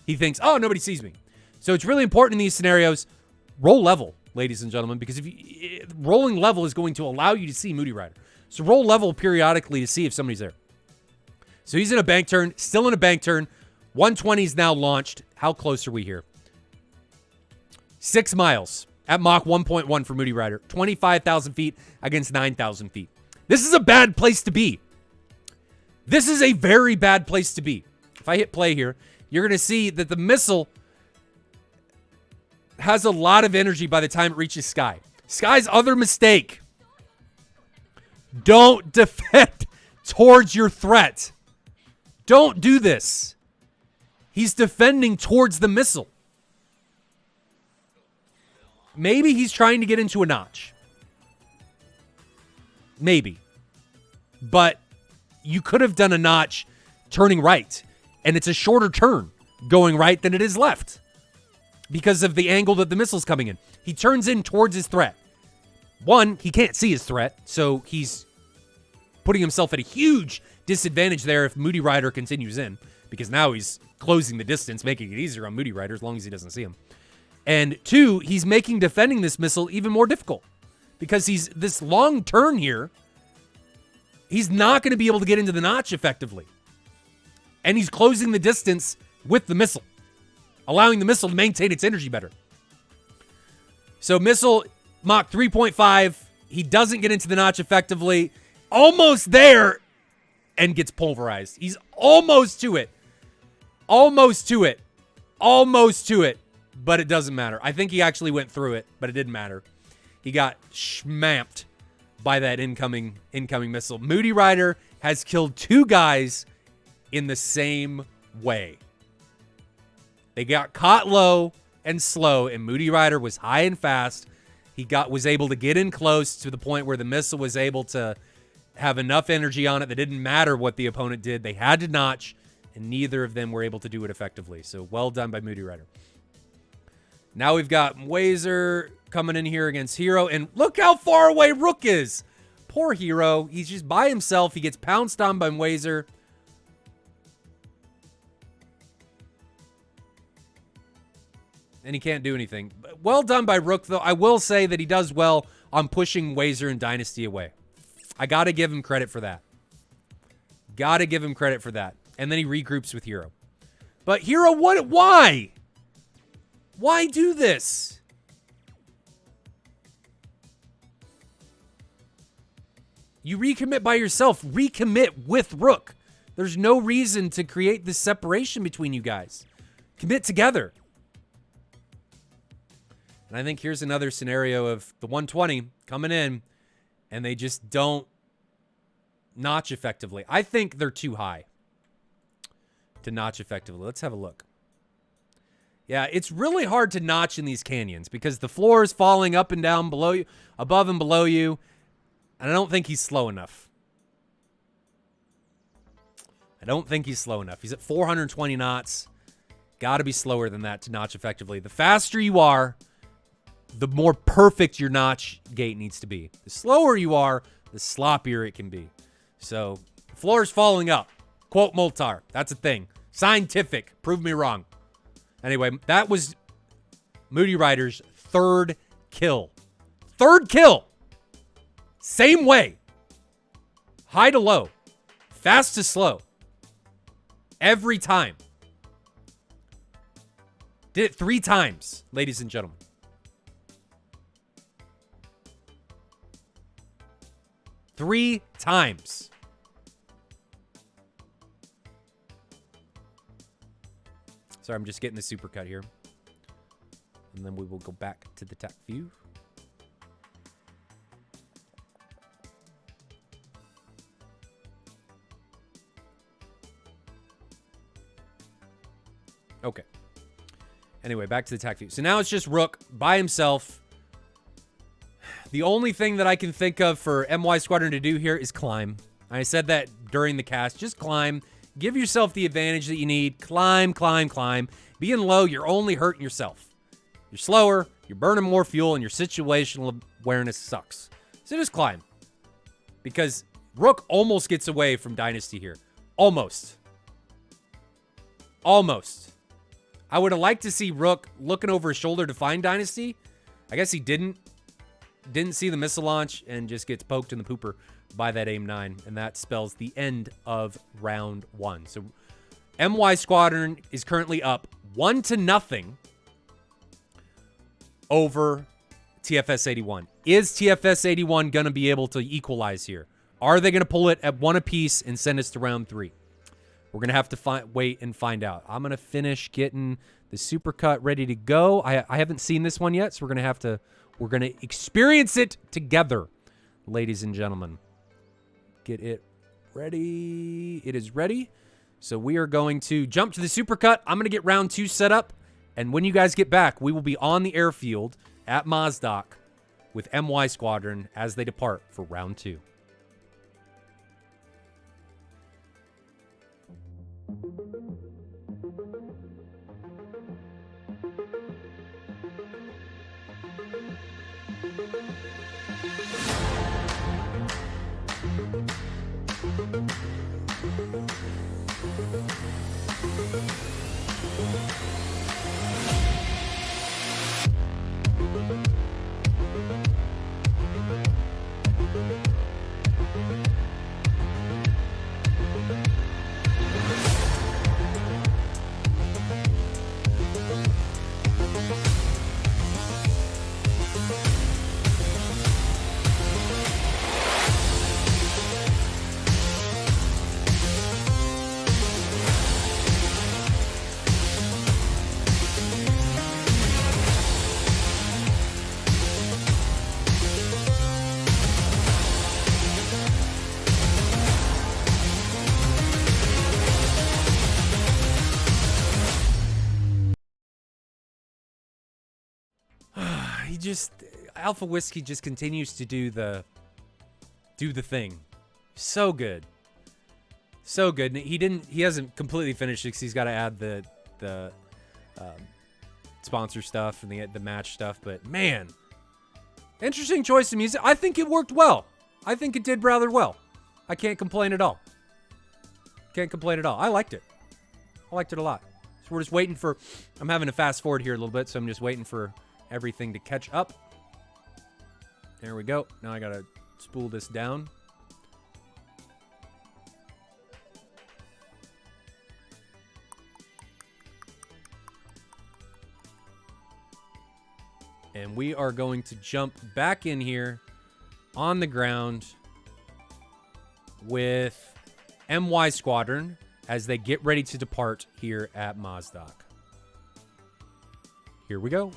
He thinks, oh, nobody sees me. So it's really important in these scenarios, roll level, ladies and gentlemen, because rolling level is going to allow you to see Moody Rider. So roll level periodically to see if somebody's there. So he's in a bank turn, still in a bank turn. 120 is now launched. How close are we here? 6 miles at Mach 1.1 for Moody Rider. 25,000 feet against 9,000 feet. This is a bad place to be. This is a very bad place to be. If I hit play here, you're going to see that the missile has a lot of energy by the time it reaches Sky. Sky's other mistake. Don't defend towards your threat. Don't do this. He's defending towards the missile. Maybe he's trying to get into a notch. Maybe. But you could have done a notch turning right. And it's a shorter turn going right than it is left. because of the angle that the missile's coming in. He turns in towards his threat. One, he can't see his threat, so he's putting himself at a huge disadvantage there if Moody Rider continues in, because now he's closing the distance, making it easier on Moody Rider as long as he doesn't see him. And two, he's making defending this missile even more difficult, because he's this long turn here. He's not going to be able to get into the notch effectively. And he's closing the distance with the missile, allowing the missile to maintain its energy better. So missile Mach 3.5, he doesn't get into the notch effectively. Almost there, and gets pulverized. He's almost to it. Almost to it. Almost to it. But it doesn't matter. I think he actually went through it, but it didn't matter. He got schmamped by that incoming missile. Moody Rider has killed 2 guys in the same way. They got caught low and slow, and Moody Rider was high and fast. He was able to get in close to the point where the missile was able to have enough energy on it that didn't matter what the opponent did. They had to notch, and neither of them were able to do it effectively. So well done by Moody Rider. Now we've got Wazer coming in here against Hero, and look how far away Rook is. Poor Hero. He's just by himself. He gets pounced on by Wazer. And he can't do anything. Well done by Rook, though. I will say that he does well on pushing Wazer and Dynasty away. I got to give him credit for that. Got to give him credit for that. And then he regroups with Hero. But Hero, why? Why do this? You recommit by yourself. Recommit with Rook. There's no reason to create this separation between you guys. Commit together. And I think here's another scenario of the 120 coming in, and they just don't notch effectively. I think they're too high to notch effectively. Let's have a look. Yeah, it's really hard to notch in these canyons because the floor is falling up and down below you, above and below you, and I don't think he's slow enough. I don't think he's slow enough. He's at 420 knots. Got to be slower than that to notch effectively. The faster you are, the more perfect your notch gate needs to be. The slower you are, the sloppier it can be. So, the floor is falling up. Quote Moltar. That's a thing. Scientific. Prove me wrong. Anyway, that was Moody Rider's 3rd kill. 3rd kill. Same way. High to low. Fast to slow. Every time. Did it 3 times, ladies and gentlemen. Three times. Sorry, I'm just getting the supercut here. And then we will go back to the tech view. Okay. Anyway, back to the tech view. So now it's just Rook by himself. The only thing that I can think of for MY Squadron to do here is climb. I said that during the cast. Just climb. Give yourself the advantage that you need. Climb, climb, climb. Being low, you're only hurting yourself. You're slower, you're burning more fuel, and your situational awareness sucks. So just climb. Because Rook almost gets away from Dynasty here. Almost. Almost. I would have liked to see Rook looking over his shoulder to find Dynasty. I guess he didn't. Didn't see the missile launch and just gets poked in the pooper by that AIM-9. And that spells the end of round 1. So MY Squadron is currently up 1-0 over TFS-81. Is TFS-81 going to be able to equalize here? Are they going to pull it at 1 apiece and send us to round 3? We're going to have to wait and find out. I'm going to finish getting the supercut ready to go. I haven't seen this one yet, so we're going to experience it together, ladies and gentlemen. Get it ready. It is ready. So we are going to jump to the supercut. I'm going to get round 2 set up. And when you guys get back, we will be on the airfield at Mozdok with MY Squadron as they depart for round 2. Alpha Whiskey just continues to do the thing. So good. So good. He hasn't completely finished it because he's got to add the sponsor stuff and the match stuff, but man, interesting choice of music. I think it worked well. I think it did rather well. I can't complain at all. I liked it. I liked it a lot. So we're just waiting for, I'm having to fast forward here a little bit, so I'm just waiting for everything to catch up. There we go. Now I gotta spool this down. And we are going to jump back in here on the ground with MY Squadron as they get ready to depart here at Mozdok. Here we go.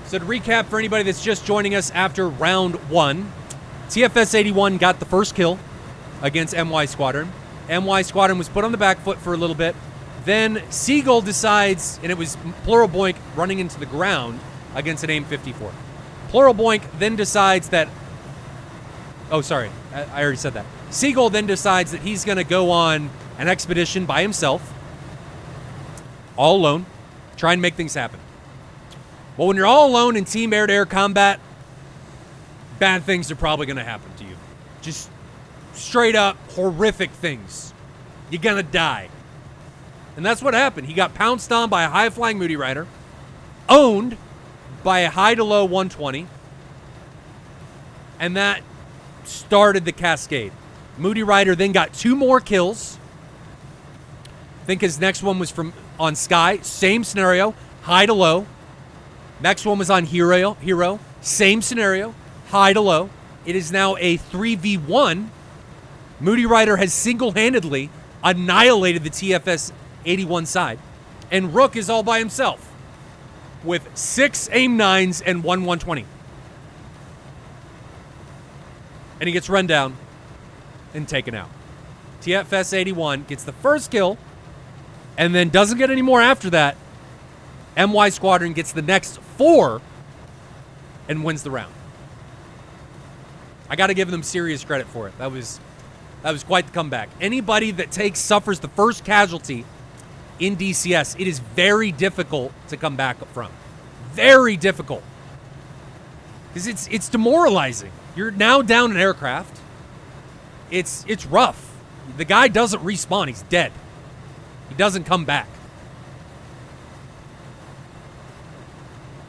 So to recap for anybody that's just joining us after round one, TFS 81 got the first kill against MY Squadron. MY Squadron was put on the back foot for a little bit. Then Seagull decides, and it was Plural Boink running into the ground against an AIM-54. Plural Boink then decides that, oh, sorry, I already said that. Seagull then decides that he's going to go on an expedition by himself, all alone, try and make things happen. Well, when you're all alone in team air-to-air combat, bad things are probably going to happen to you. Just straight up horrific things. You're going to die. And that's what happened. He got pounced on by a high-flying Moody Rider, owned by a high-to-low 120, and that started the cascade. Moody Rider then got 2 more kills. I think his next one was from on Sky. Same scenario, high-to-low. Next one was on Hero. Same scenario, high-to-low. It is now a 3v1. Moody Rider has single-handedly annihilated the TFS 81 side, and Rook is all by himself with 6 AIM-9s and 1 120. And he gets run down and taken out. TFS 81 gets the first kill and then doesn't get any more after that. MY Squadron gets the next 4 and wins the round. I got to give them serious credit for it. That was quite the comeback. Anybody that suffers the first casualty in DCS, it is very difficult to come back from. Very difficult. Because it's demoralizing. You're now down an aircraft. It's rough. The guy doesn't respawn. He's dead. He doesn't come back.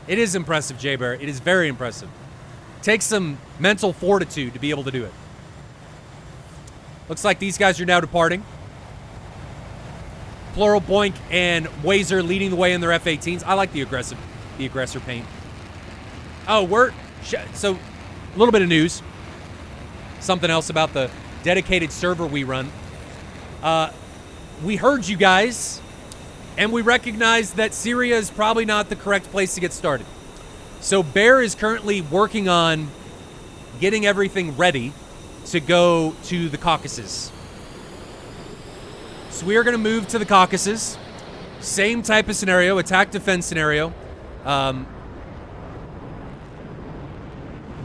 It is impressive, Jay Bear. It is very impressive. Takes some mental fortitude to be able to do it. Looks like these guys are now departing. Plural Boink and Wazer leading the way in their F-18s. I like the aggressor paint. Oh, so a little bit of news. Something else about the dedicated server we run. We heard you guys, and we recognize that Syria is probably not the correct place to get started. So Bear is currently working on getting everything ready to go to the Caucasus. So we are going to move to the Caucasus. Same type of scenario, attack defense scenario.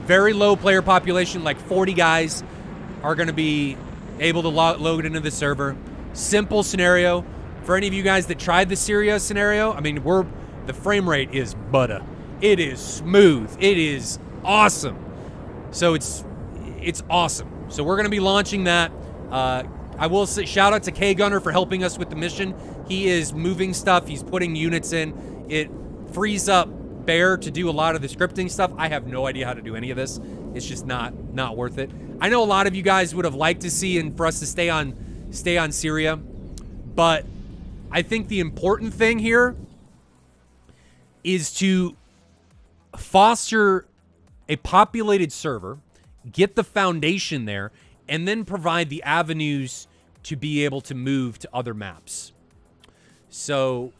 Very low player population, like 40 guys are going to be able to load into the server. Simple scenario. For any of you guys that tried the Syria scenario, I mean, the frame rate is butter. It is smooth. It is awesome. So it's awesome. So we're going to be launching that. I will say shout out to K-Gunner for helping us with the mission. He is moving stuff. He's putting units in. It frees up Bear to do a lot of the scripting stuff. I have no idea how to do any of this. It's just not worth it. I know a lot of you guys would have liked to see and for us to stay on Syria, but I think the important thing here is to foster a populated server, get the foundation there, and then provide the avenues to be able to move to other maps. So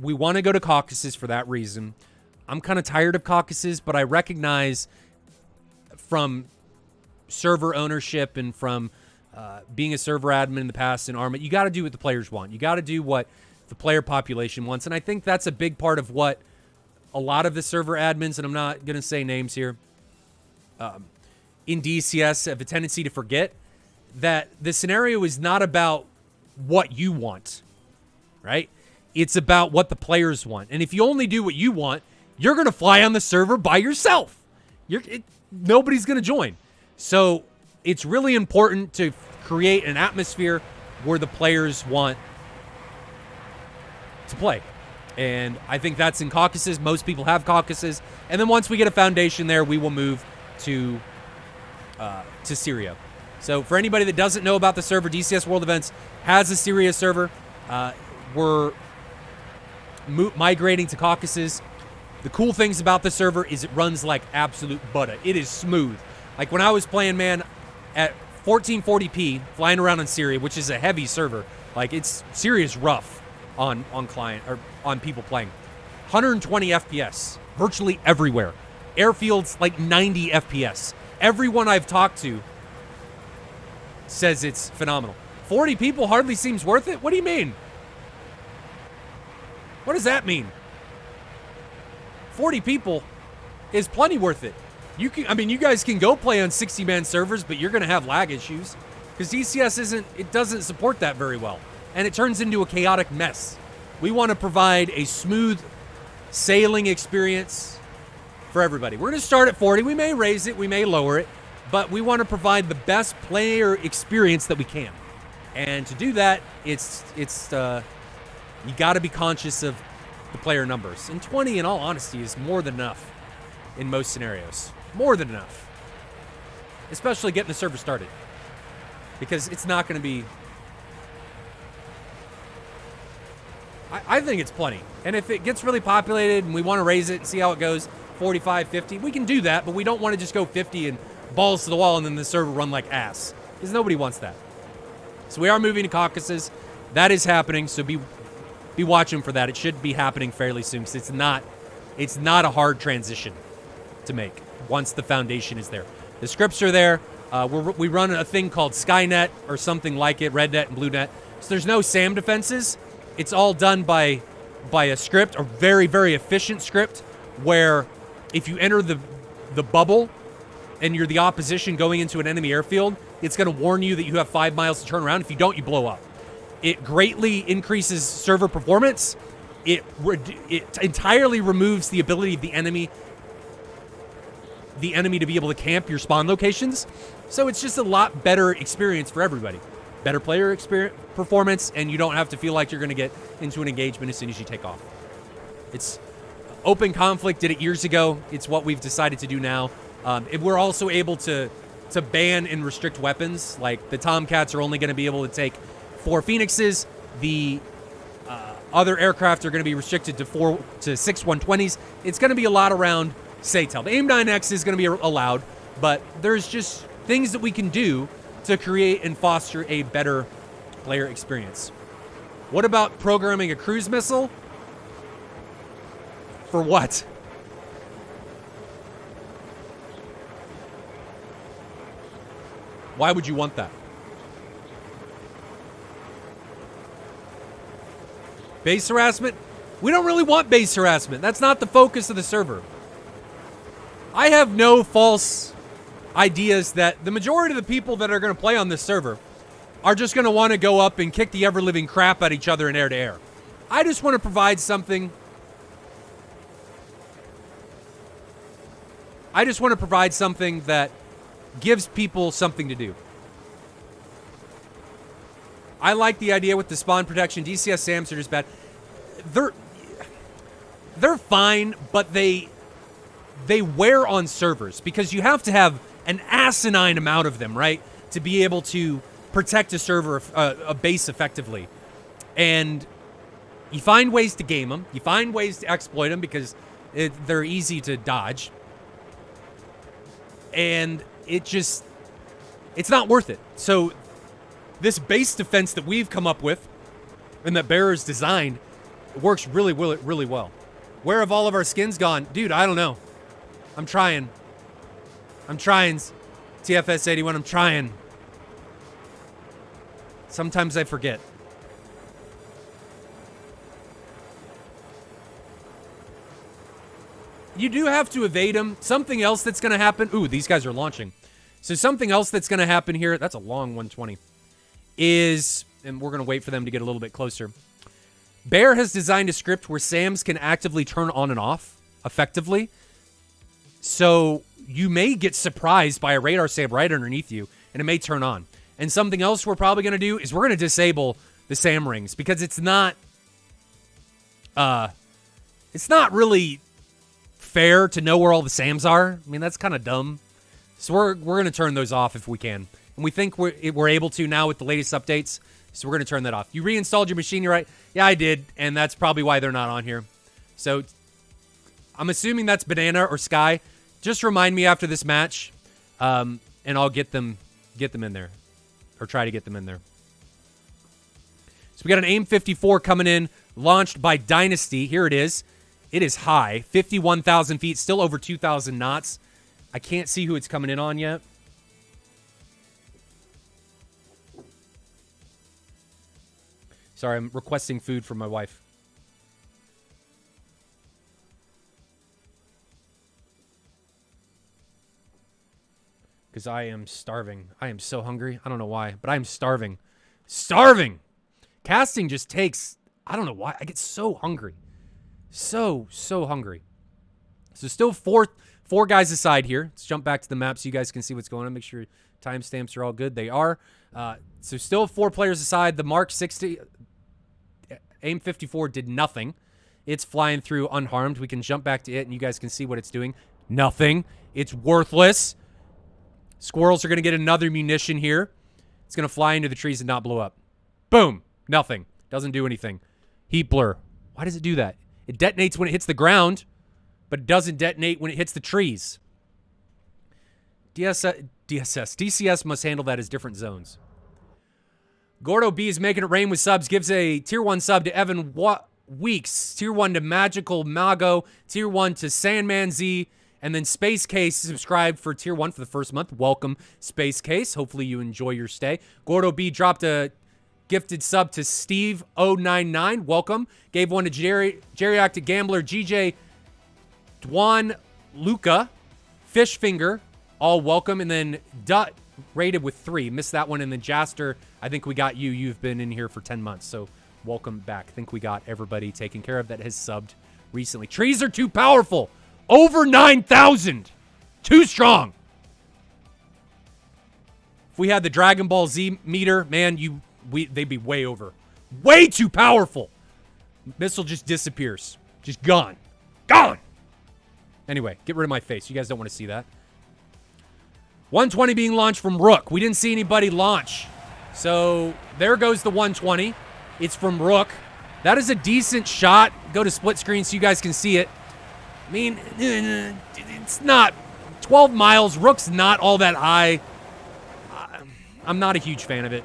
we want to go to Caucasus for that reason. I'm kind of tired of Caucasus, but I recognize from server ownership and from being a server admin in the past in Arma, you got to do what the players want. You got to do what the player population wants. And I think that's a big part of what a lot of the server admins, and I'm not going to say names here, in DCS have a tendency to forget that the scenario is not about what you want, right? It's about what the players want. And if you only do what you want, you're going to fly on the server by yourself. Nobody's going to join. So it's really important to create an atmosphere where the players want to play. And I think that's in Caucasus. Most people have Caucasus. And then once we get a foundation there, we will move to Syria. So for anybody that doesn't know about the server, DCS World Events has a Syria server. We're migrating to Caucasus. The cool things about the server is it runs like absolute butter. It is smooth. Like when I was playing, man, at 1440p, flying around in Syria, which is a heavy server. Like it's Syria's rough on client or on people playing. 120 FPS virtually everywhere. Airfields like 90 FPS. Everyone I've talked to says it's phenomenal. 40 people hardly seems worth it? What do you mean? What does that mean? 40 people is plenty worth it. You guys can go play on 60-man servers, but you're going to have lag issues because DCS doesn't support that very well, and it turns into a chaotic mess. We want to provide a smooth sailing experience for everybody. We're going to start at 40. We may raise it, we may lower it, but we want to provide the best player experience that we can. And to do that, you got to be conscious of the player numbers. And 20, in all honesty, is more than enough in most scenarios. More than enough. Especially getting the server started. Because it's not going to be... I think it's plenty. And if it gets really populated and we want to raise it and see how it goes, 45, 50, we can do that, but we don't want to just go 50 and balls to the wall and then the server run like ass. Because nobody wants that. So we are moving to Caucasus. That is happening, so be watching for that. It should be happening fairly soon because it's not a hard transition to make once the foundation is there. The scripts are there. We run a thing called Skynet or something like it, Rednet and BlueNet. So there's no SAM defenses. It's all done by a script, a very, very efficient script, where if you enter the bubble and you're the opposition going into an enemy airfield, it's going to warn you that you have 5 miles to turn around. If you don't, you blow up. It greatly increases server performance. It entirely removes the ability of the enemy to be able to camp your spawn locations. So it's just a lot better experience for everybody. Better player performance, and you don't have to feel like you're going to get into an engagement as soon as you take off. It's Open Conflict did it years ago. It's what we've decided to do now. We're also able to ban and restrict weapons. Like the Tomcats are only going to be able to take 4 Phoenixes. The other aircraft are going to be restricted to 6 120s. It's going to be a lot around SATAL. The AIM-9X is going to be allowed, but there's just things that we can do to create and foster a better player experience. What about programming a cruise missile? For what? Why would you want that? Base harassment? We don't really want base harassment. That's not the focus of the server. I have no false ideas that the majority of the people that are going to play on this server are just going to want to go up and kick the ever-living crap at each other in air-to-air. I just want to provide something I just want to provide something that gives people something to do. I like the idea with the spawn protection. DCS SAMs are just bad. They're fine, but they wear on servers because you have to have an asinine amount of them, right, to be able to protect a server, a base effectively. And you find ways to game them. You find ways to exploit them because they're easy to dodge. And it's not worth it. So this base defense that we've come up with and that Bearer's designed works really, really, really well. Where have all of our skins gone? Dude, I don't know. I'm trying. TFS 81, I'm trying. Sometimes I forget. You do have to evade them. Something else that's going to happen. Ooh, these guys are launching. So something else that's going to happen here. That's a long 120. Is, and we're going to wait for them to get a little bit closer. Bear has designed a script where SAMs can actively turn on and off effectively. So you may get surprised by a radar SAM right underneath you, and it may turn on. And something else we're probably going to do is we're going to disable the SAM rings because it's not really fair to know where all the SAMs are. I mean, that's kind of dumb. So we're going to turn those off if we can. And we think we're able to now with the latest updates. So we're going to turn that off. You reinstalled your machine, you're right? Yeah, I did. And that's probably why they're not on here. So I'm assuming that's Banana or Sky. Just remind me after this match, and I'll get them in there. Or try to get them in there. So we got an AIM-54 coming in, launched by Dynasty. Here it is. It is high, 51,000 feet, still over 2,000 knots. I can't see who it's coming in on yet. Sorry, I'm requesting food from my wife. Because I am starving. I am so hungry. I don't know why, but I'm starving. Starving! Casting just takes... I don't know why. I get so hungry. So hungry. So still four guys aside here. Let's jump back to the map so you guys can see what's going on. Make sure timestamps are all good. They are. So still 4 players aside. The Mark 60... AIM-54 did nothing. It's flying through unharmed. We can jump back to it, and you guys can see what it's doing. Nothing. It's worthless. Squirrels are going to get another munition here. It's going to fly into the trees and not blow up. Boom. Nothing. Doesn't do anything. Heat blur. Why does it do that? It detonates when it hits the ground, but it doesn't detonate when it hits the trees. DCS must handle that as different zones. Gordo B is making it rain with subs. Gives a tier 1 sub to Evan Weeks. Tier 1 to Magical Mago. Tier 1 to Sandman Z. And then Space Case subscribed for tier 1 for the first month. Welcome, Space Case. Hopefully you enjoy your stay. Gordo B dropped a gifted sub to Steve099. Welcome. Gave one to Geriac Gambler, GJ Dwan Luca, Fishfinger. All welcome. And then Dut rated with 3. Missed that one. And then Jaster, I think we got you. You've been in here for 10 months. So welcome back. I think we got everybody taken care of that has subbed recently. Trees are too powerful. Over 9,000. Too strong. If we had the Dragon Ball Z meter, man, they'd be way over. Way too powerful. Missile just disappears. Just gone. Gone. Anyway, get rid of my face. You guys don't want to see that. 120 being launched from Rook. We didn't see anybody launch. So there goes the 120. It's from Rook. That is a decent shot. Go to split screen so you guys can see it. I mean, it's not 12 miles. Rook's not all that high. I'm not a huge fan of it.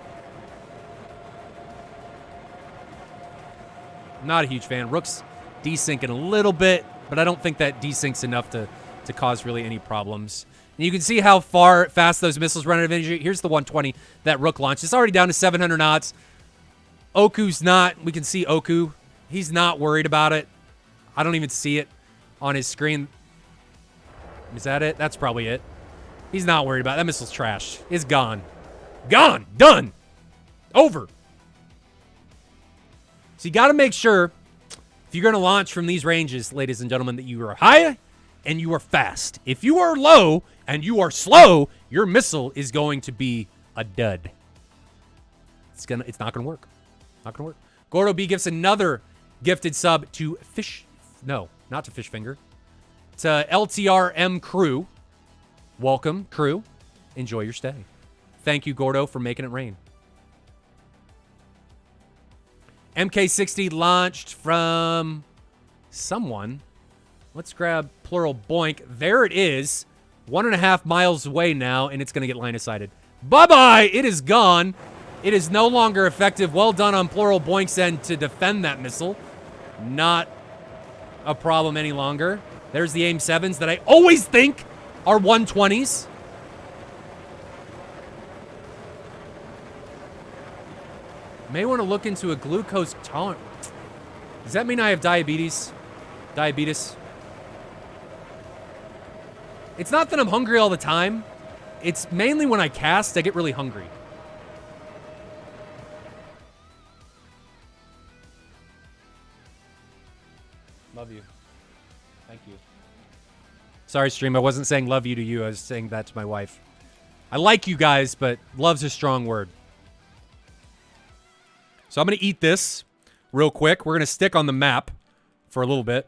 Not a huge fan. Rook's desyncing a little bit, but I don't think that desyncs enough to cause really any problems. And you can see how fast those missiles run out of energy. Here's the 120 that Rook launched. It's already down to 700 knots. Oku's not. We can see Oku. He's not worried about it. I don't even see it on his screen. Is that it? That's probably it. He's not worried about it. That missile's trash. It's gone. Gone. Done. Over. So you got to make sure, if you're going to launch from these ranges, ladies and gentlemen, that you are high and you are fast. If you are low and you are slow, your missile is going to be a dud. It's not gonna work. Not gonna work. Gordo B gives another gifted sub to Fish. No, not to Fishfinger. To LTRM Crew. Welcome, crew. Enjoy your stay. Thank you, Gordo, for making it rain. MK60 launched from someone. Let's grab plural boink. There it is. 1.5 miles away now, and it's going to get line of sighted. Bye-bye! It is gone. It is no longer effective. Well done on plural boink's end to defend that missile. Not a problem any longer. There's the AIM-7s that I always think are 120s. May want to look into a glucose tolerance. Does that mean I have diabetes? Diabetes? It's not that I'm hungry all the time. It's mainly when I cast, I get really hungry. Love you. Thank you. Sorry, stream. I wasn't saying love you to you. I was saying that to my wife. I like you guys, but love's a strong word. So I'm going to eat this real quick. We're going to stick on the map for a little bit.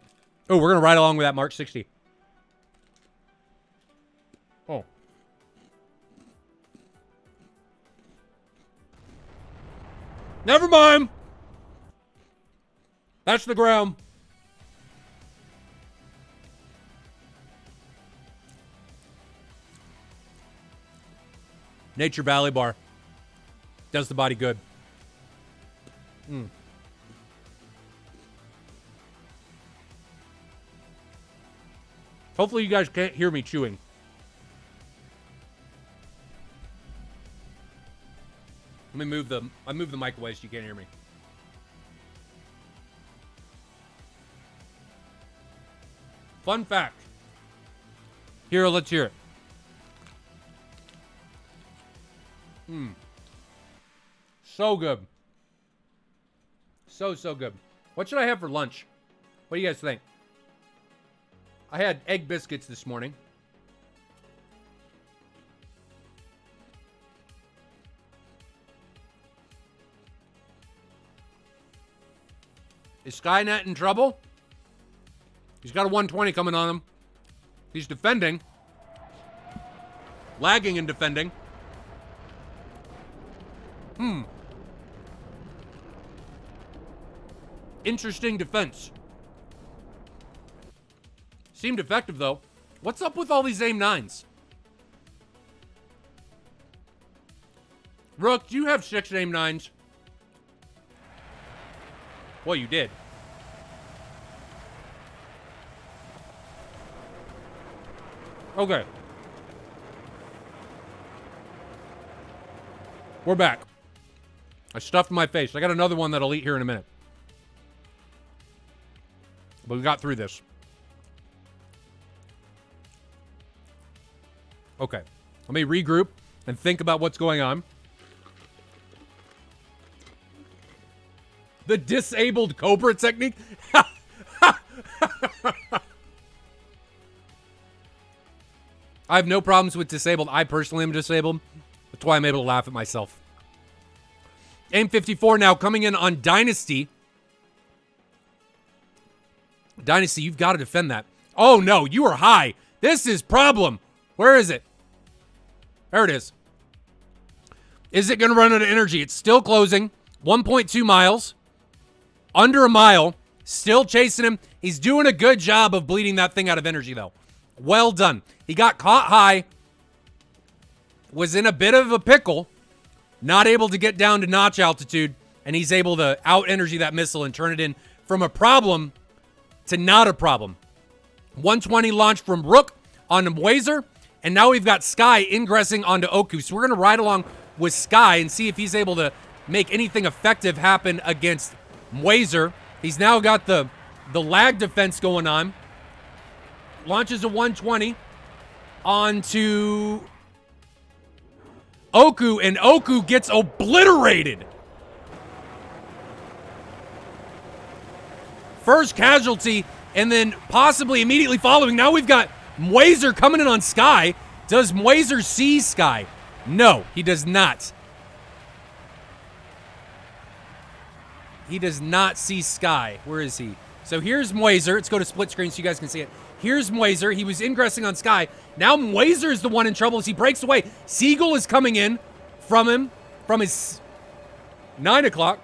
Oh, we're going to ride along with that Mark 60. Oh. Never mind. That's the ground. Nature Valley Bar. Does the body good. Hopefully you guys can't hear me chewing. Let me move I moved the mic away so you can't hear me. Fun fact. Here, let's hear it. So good. So good. What should I have for lunch? What do you guys think? I had egg biscuits this morning. Is Skynet in trouble? He's got a 120 coming on him. He's defending. Lagging and defending. Interesting defense. Seemed effective, though. What's up with all these AIM-9s? Rook, do you have 6 AIM-9s? Well, you did. Okay. We're back. I stuffed my face. I got another one that I'll eat here in a minute. But we got through this. Okay. Let me regroup and think about what's going on. The disabled Cobra technique? I have no problems with disabled. I personally am disabled. That's why I'm able to laugh at myself. AIM-54 now coming in on Dynasty. Dynasty, you've got to defend that. Oh, no, you are high. This is problem. Where is it? There it is. Is it going to run out of energy? It's still closing. 1.2 miles. Under a mile. Still chasing him. He's doing a good job of bleeding that thing out of energy, though. Well done. He got caught high. Was in a bit of a pickle. Not able to get down to notch altitude. And he's able to out-energy that missile and turn it in from a problem to not a problem. 120 launched from Rook onto Mwazer. And now we've got Sky ingressing onto Oku. So we're going to ride along with Sky and see if he's able to make anything effective happen against Mwazer. He's now got the lag defense going on. Launches a 120 onto Oku, and Oku gets obliterated. First casualty And then possibly immediately following, now we've got Mwazer coming in on Sky. Does Mwazer see Sky? No, he does not. He does not see Sky. Where is he? So here's Mwazer. Let's go to split screen so you guys can see it. Here's Mwazer. He was ingressing on Sky. Now Mwazer is the one in trouble as he breaks away. Seagull is coming in from him, from his 9 o'clock.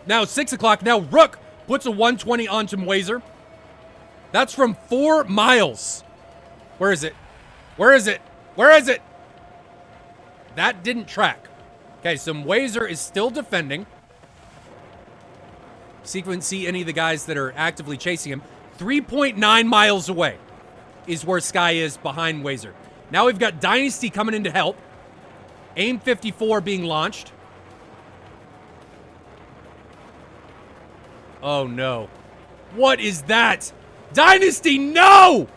Now 6 o'clock. Now Rook puts a 120 onto Mwazer. That's from 4 miles. Where is it? Where is it? Where is it? That didn't track. Okay, so Mwazer is still defending. See if we can see any of the guys that are actively chasing him. 3.9 miles away is where Sky is behind Mwazer. Now we've got Dynasty coming in to help. AIM 54 being launched. Oh no. What is that? Dynasty, no!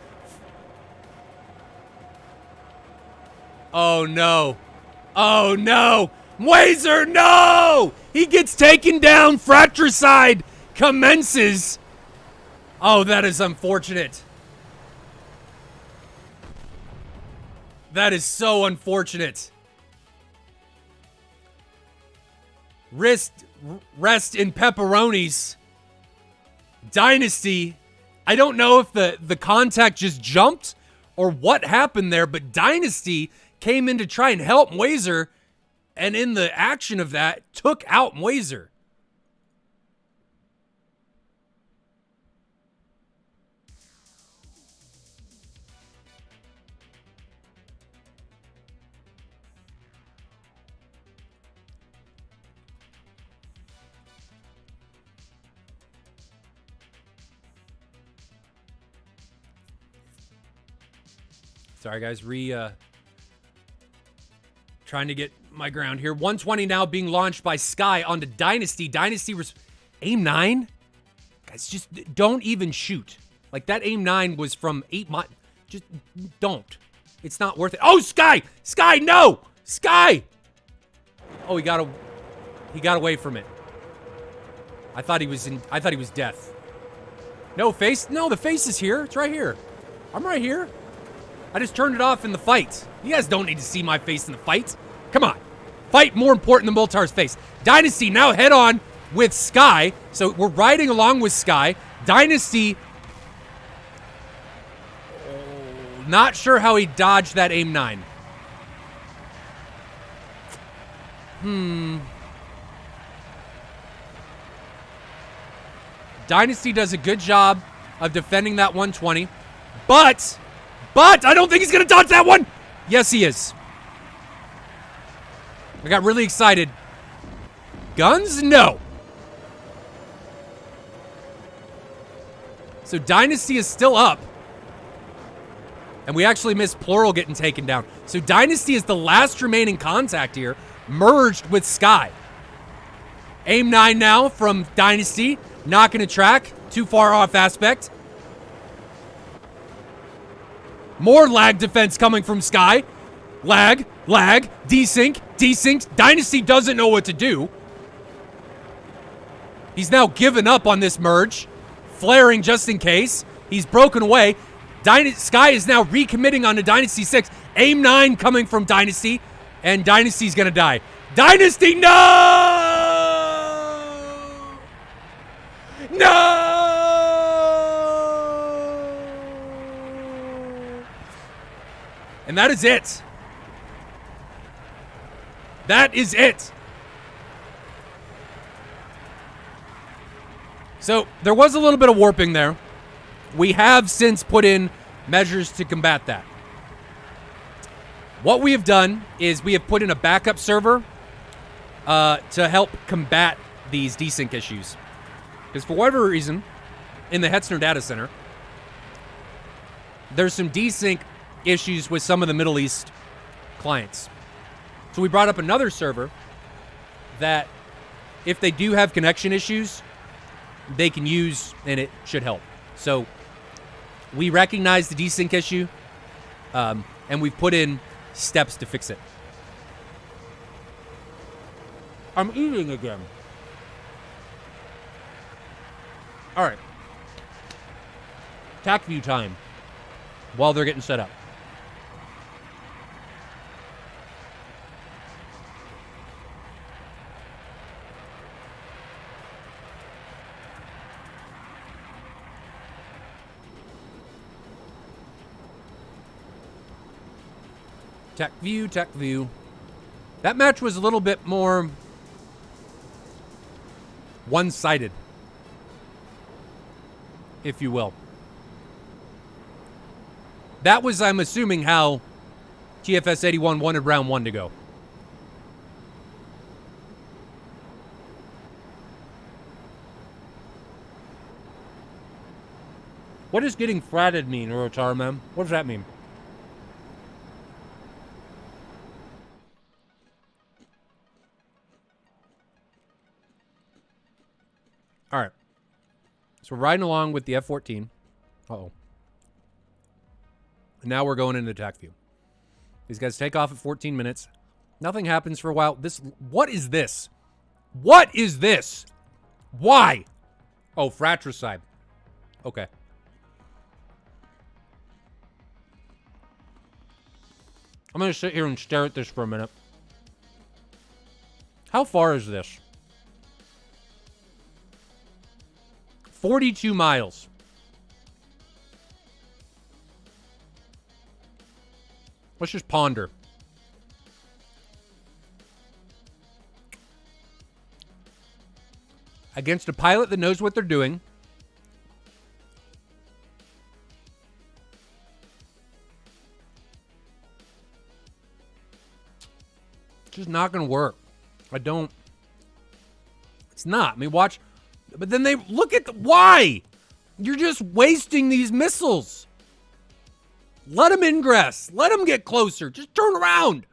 Oh no. Oh no. Mwazer, no! He gets taken down. Fratricide commences. Oh, that is unfortunate. That is so unfortunate. Rest in pepperonis. Dynasty. I don't know if the contact just jumped or what happened there, but Dynasty came in to try and help Mwazer, and in the action of that, took out Mwazer. Sorry, guys. Trying to get my ground here. 120 now being launched by Sky onto Dynasty. Dynasty was AIM 9? Guys, just don't even shoot. Like, that AIM 9 was from 8 miles. Just don't. It's not worth it. Oh, Sky! Sky, no! Sky! Oh, he got away from it. I thought he was death. No, face? No, the face is here. It's right here. I'm right here. I just turned it off in the fight. You guys don't need to see my face in the fight. Come on. Fight more important than Moltar's face. Dynasty now head on with Sky. So we're riding along with Sky. Dynasty. Not sure how he dodged that AIM 9. Dynasty does a good job of defending that 120. But I don't think he's going to dodge that one. Yes, he is. I got really excited. Guns? No. So Dynasty is still up. And we actually missed Plural getting taken down. So Dynasty is the last remaining contact here, merged with Sky. AIM 9 now from Dynasty. Not going to track. Too far off aspect. More lag defense coming from Sky. Lag, desync, desynced. Dynasty doesn't know what to do. He's now given up on this merge. Flaring just in case. He's broken away. Sky is now recommitting onto Dynasty 6. AIM 9 coming from Dynasty. And Dynasty's gonna die. Dynasty, no! No! And that is it. That is it. So there was a little bit of warping there. We have since put in measures to combat that. What we have done is we have put in a backup server to help combat these desync issues. Because for whatever reason, in the Hetzner data center, there's some desync issues with some of the Middle East clients. So we brought up another server that if they do have connection issues, they can use, and it should help. So we recognize the desync issue, and we've put in steps to fix it. I'm eating again. All right. tac view time while they're getting set up. Tech view, tech view. That match was a little bit more one-sided, if you will. That was, I'm assuming, how TFS 81 wanted round one to go. What does getting fratted mean, Orotar, man? What does that mean? All right. So we're riding along with the F-14. Uh-oh. And now we're going into attack view. These guys take off at 14 minutes. Nothing happens for a while. What is this? What is this? Why? Oh, fratricide. Okay. I'm going to sit here and stare at this for a minute. How far is this? 42 miles. Let's just ponder. Against a pilot that knows what they're doing. It's just not going to work. It's not. I mean, watch. But then they look at why? You're just wasting these missiles. Let them ingress. Let them get closer. Just turn around.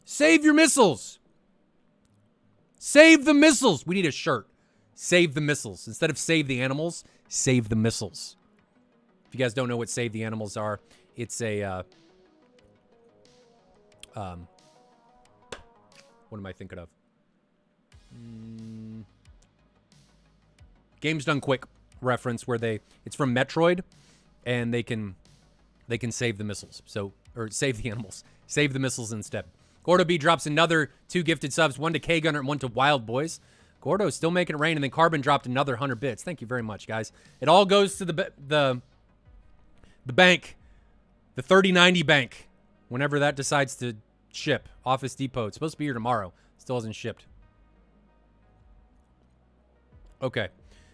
Save your missiles. Save the missiles. We need a shirt. Save the missiles. Instead of save the animals, save the missiles. If you guys don't know what save the animals are, it's a what am I thinking of? Games Done Quick reference where it's from Metroid and they can save the missiles. Or save the animals. Save the missiles instead. Gordo B drops another 2 gifted subs, 1 to K-Gunner and 1 to Wild Boys. Gordo's still making it rain, and then Carbon dropped another 100 bits. Thank you very much, guys. It all goes to the bank, the 3090 bank, whenever that decides to ship. Office Depot. It's supposed to be here tomorrow. Still hasn't shipped. Okay.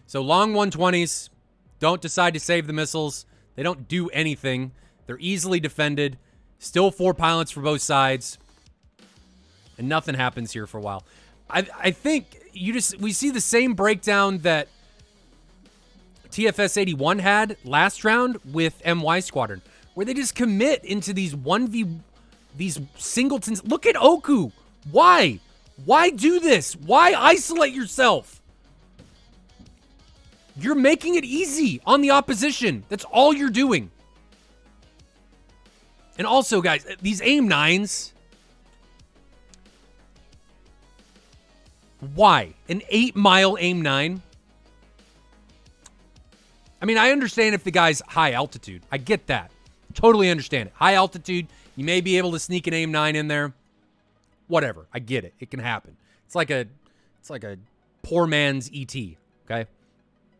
So long 120s. Don't decide to save the missiles. They don't do anything. They're easily defended. Still 4 pilots for both sides. And nothing happens here for a while. I think we see the same breakdown that TFS 81 had last round with MY Squadron, where they just commit into these these singletons. Look at Oku. Why? Why do this? Why isolate yourself? You're making it easy on the opposition. That's all you're doing. And also, guys, these AIM-9s. Why? An 8-mile AIM-9? I mean, I understand if the guy's high altitude. I get that. Totally understand it. High altitude, you may be able to sneak an AIM-9 in there. Whatever. I get it. It can happen. It's like a poor man's ET, okay?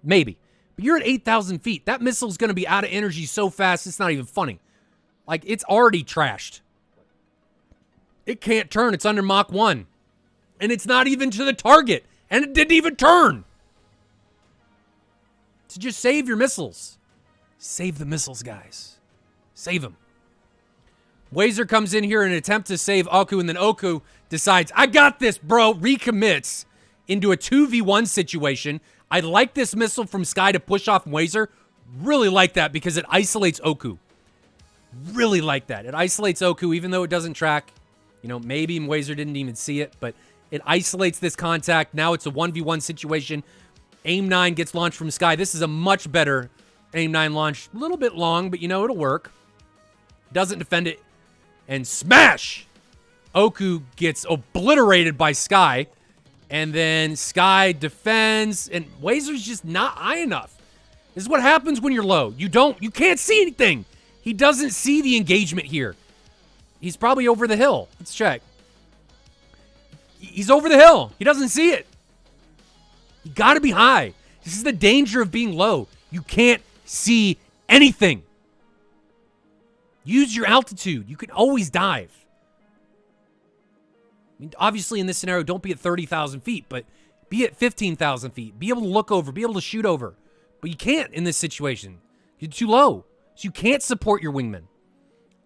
Maybe. But you're at 8,000 feet. That missile's going to be out of energy so fast, it's not even funny. Like, it's already trashed. It can't turn. It's under Mach 1. And it's not even to the target. And it didn't even turn. So just save your missiles. Save the missiles, guys. Save them. Wazer comes in here in an attempt to save Oku, and then Oku decides, I got this, bro. Recommits into a 2v1 situation. I like this missile from Sky to push off Wazer. Really like that because it isolates Oku. Really like that. It isolates Oku even though it doesn't track. You know, maybe Wazer didn't even see it, but it isolates this contact. Now it's a 1v1 situation. AIM-9 gets launched from Sky. This is a much better AIM-9 launch. A little bit long, but you know, it'll work. Doesn't defend it. And smash! Oku gets obliterated by Sky. And then Sky defends. And Wazer's just not high enough. This is what happens when you're low. You can't see anything. He doesn't see the engagement here. He's probably over the hill. Let's check. He's over the hill. He doesn't see it. You got to be high. This is the danger of being low. You can't see anything. Use your altitude. You can always dive. I mean, obviously, in this scenario, don't be at 30,000 feet, but be at 15,000 feet. Be able to look over. Be able to shoot over. But you can't in this situation. You're too low. So you can't support your wingman.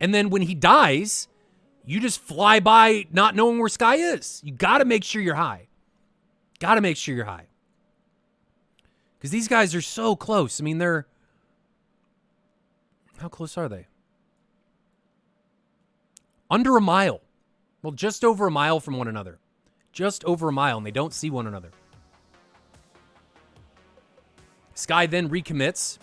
And then when he dies, you just fly by not knowing where Sky is. You got to make sure you're high. Got to make sure you're high. Because these guys are so close. I mean, they're... How close are they? Under a mile. Well, just over a mile from one another. Just over a mile, and they don't see one another. Sky then recommits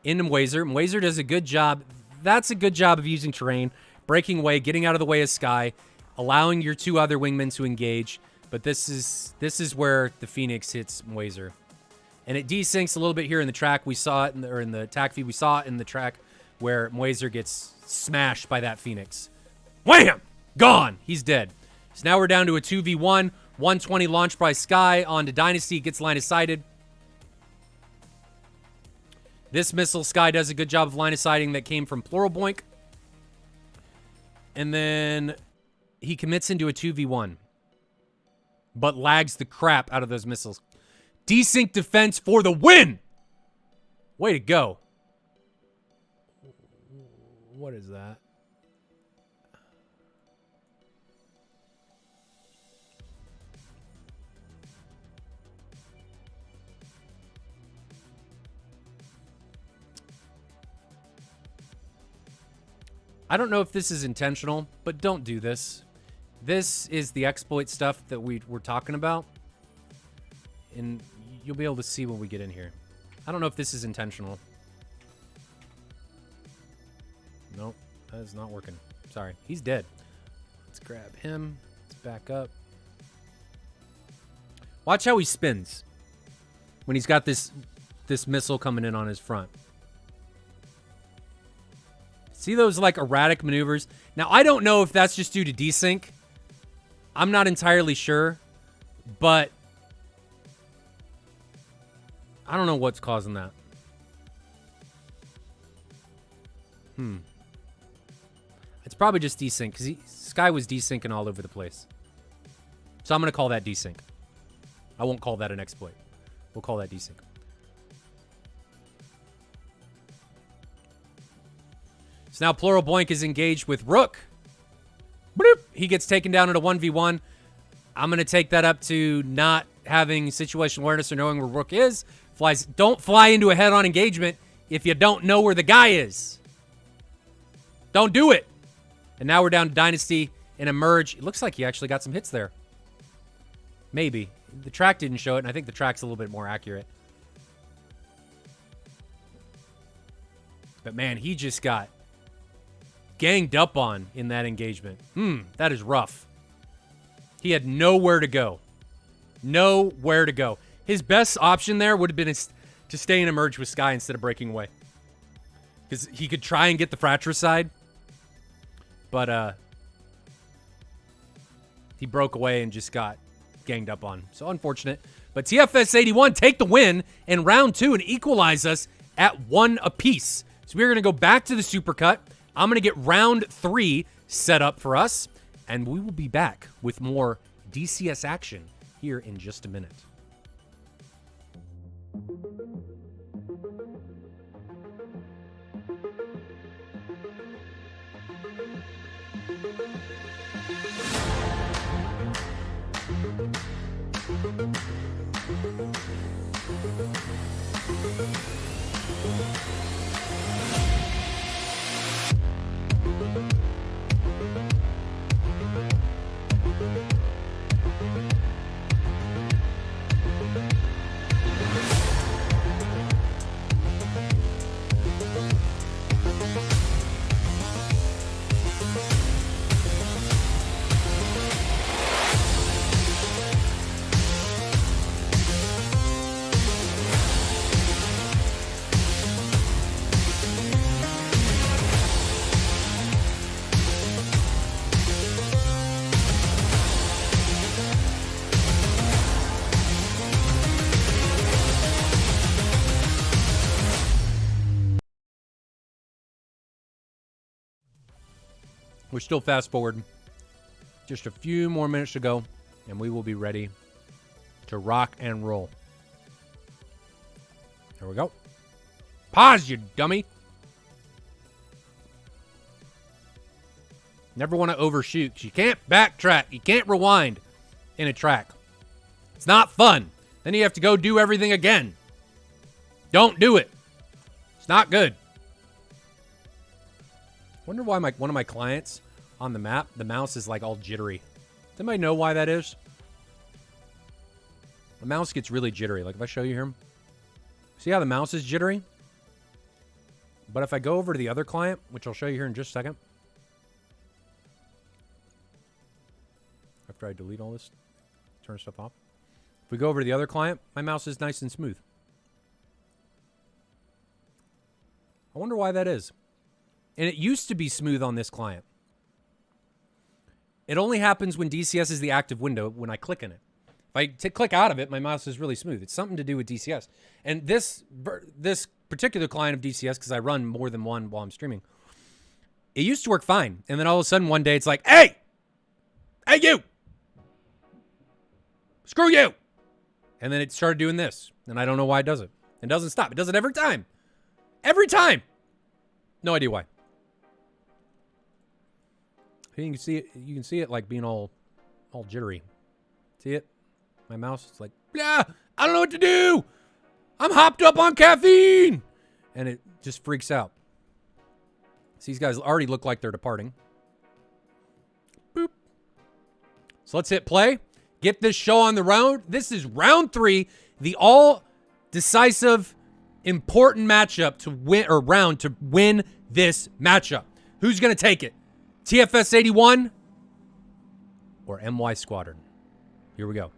into Mwazer. Mwazer does a good job. That's a good job of using terrain, breaking away, getting out of the way of Sky, allowing your two other wingmen to engage. But this is where the Phoenix hits Mwazer. And it desyncs a little bit here in the track. We saw it, in the attack feed. We saw it in the track where Mwazer gets smashed by that Phoenix. Wham! Gone! He's dead. So now we're down to a 2v1. 120 launched by Sky onto Dynasty. Gets line of sighted. This missile, Sky does a good job of line of sighting that came from Plural Boink. And then he commits into a 2v1. But lags the crap out of those missiles. Desync defense for the win! Way to go. What is that? I don't know if this is intentional, but don't do this. This is the exploit stuff that we're talking about. And you'll be able to see when we get in here. I don't know if this is intentional. Nope, that is not working. Sorry, he's dead. Let's grab him. Let's back up. Watch how he spins when he's got this missile coming in on his front. See those like erratic maneuvers? Now, I don't know if that's just due to desync. I'm not entirely sure, but I don't know what's causing that. It's probably just desync because Sky was desyncing all over the place. So I'm going to call that desync. I won't call that an exploit. We'll call that desync. So now Plural Boink is engaged with Rook. Bloop. He gets taken down at a 1v1. I'm going to take that up to not having situational awareness or knowing where Rook is. Don't fly into a head-on engagement if you don't know where the guy is. Don't do it. And now we're down to Dynasty and Emerge. It looks like he actually got some hits there. Maybe. The track didn't show it, and I think the track's a little bit more accurate. But man, he just got ganged up on in that engagement. That is rough. He had nowhere to go. Nowhere to go. His best option there would have been to stay and Emerge with Sky instead of breaking away. Because he could try and get the fratricide. But he broke away and just got ganged up on. So unfortunate. But TFS 81 take the win in round 2 and equalize us at 1 apiece. So we're going to go back to the Supercut. I'm going to get round 3 set up for us. And we will be back with more DCS action here in just a minute. We're still fast forward. Just a few more minutes to go, and we will be ready to rock and roll. Here we go. Pause, you dummy. Never want to overshoot, 'cause you can't backtrack. You can't rewind in a track. It's not fun. Then you have to go do everything again. Don't do it. It's not good. Wonder why one of my clients on the map, the mouse is like all jittery. Does anybody know why that is? The mouse gets really jittery. Like if I show you here, see how the mouse is jittery? But if I go over to the other client, which I'll show you here in just a second, after I delete all this, turn stuff off. If we go over to the other client, my mouse is nice and smooth. I wonder why that is. And it used to be smooth on this client. It only happens when DCS is the active window when I click in it. If I click out of it, my mouse is really smooth. It's something to do with DCS. And this particular client of DCS, because I run more than one while I'm streaming, it used to work fine. And then all of a sudden one day it's like, hey, you, screw you. And then it started doing this. And I don't know why it does it. It doesn't stop. It does it every time. Every time. No idea why. You can see it. You can see it like being all jittery. See it? My mouse is like, yeah, I don't know what to do. I'm hopped up on caffeine. And it just freaks out. So these guys already look like they're departing. Boop. So let's hit play. Get this show on the road. This is round 3, the all-decisive, important matchup to win, or round to win this matchup. Who's going to take it? TFS 81 or MY Squadron? Here we go.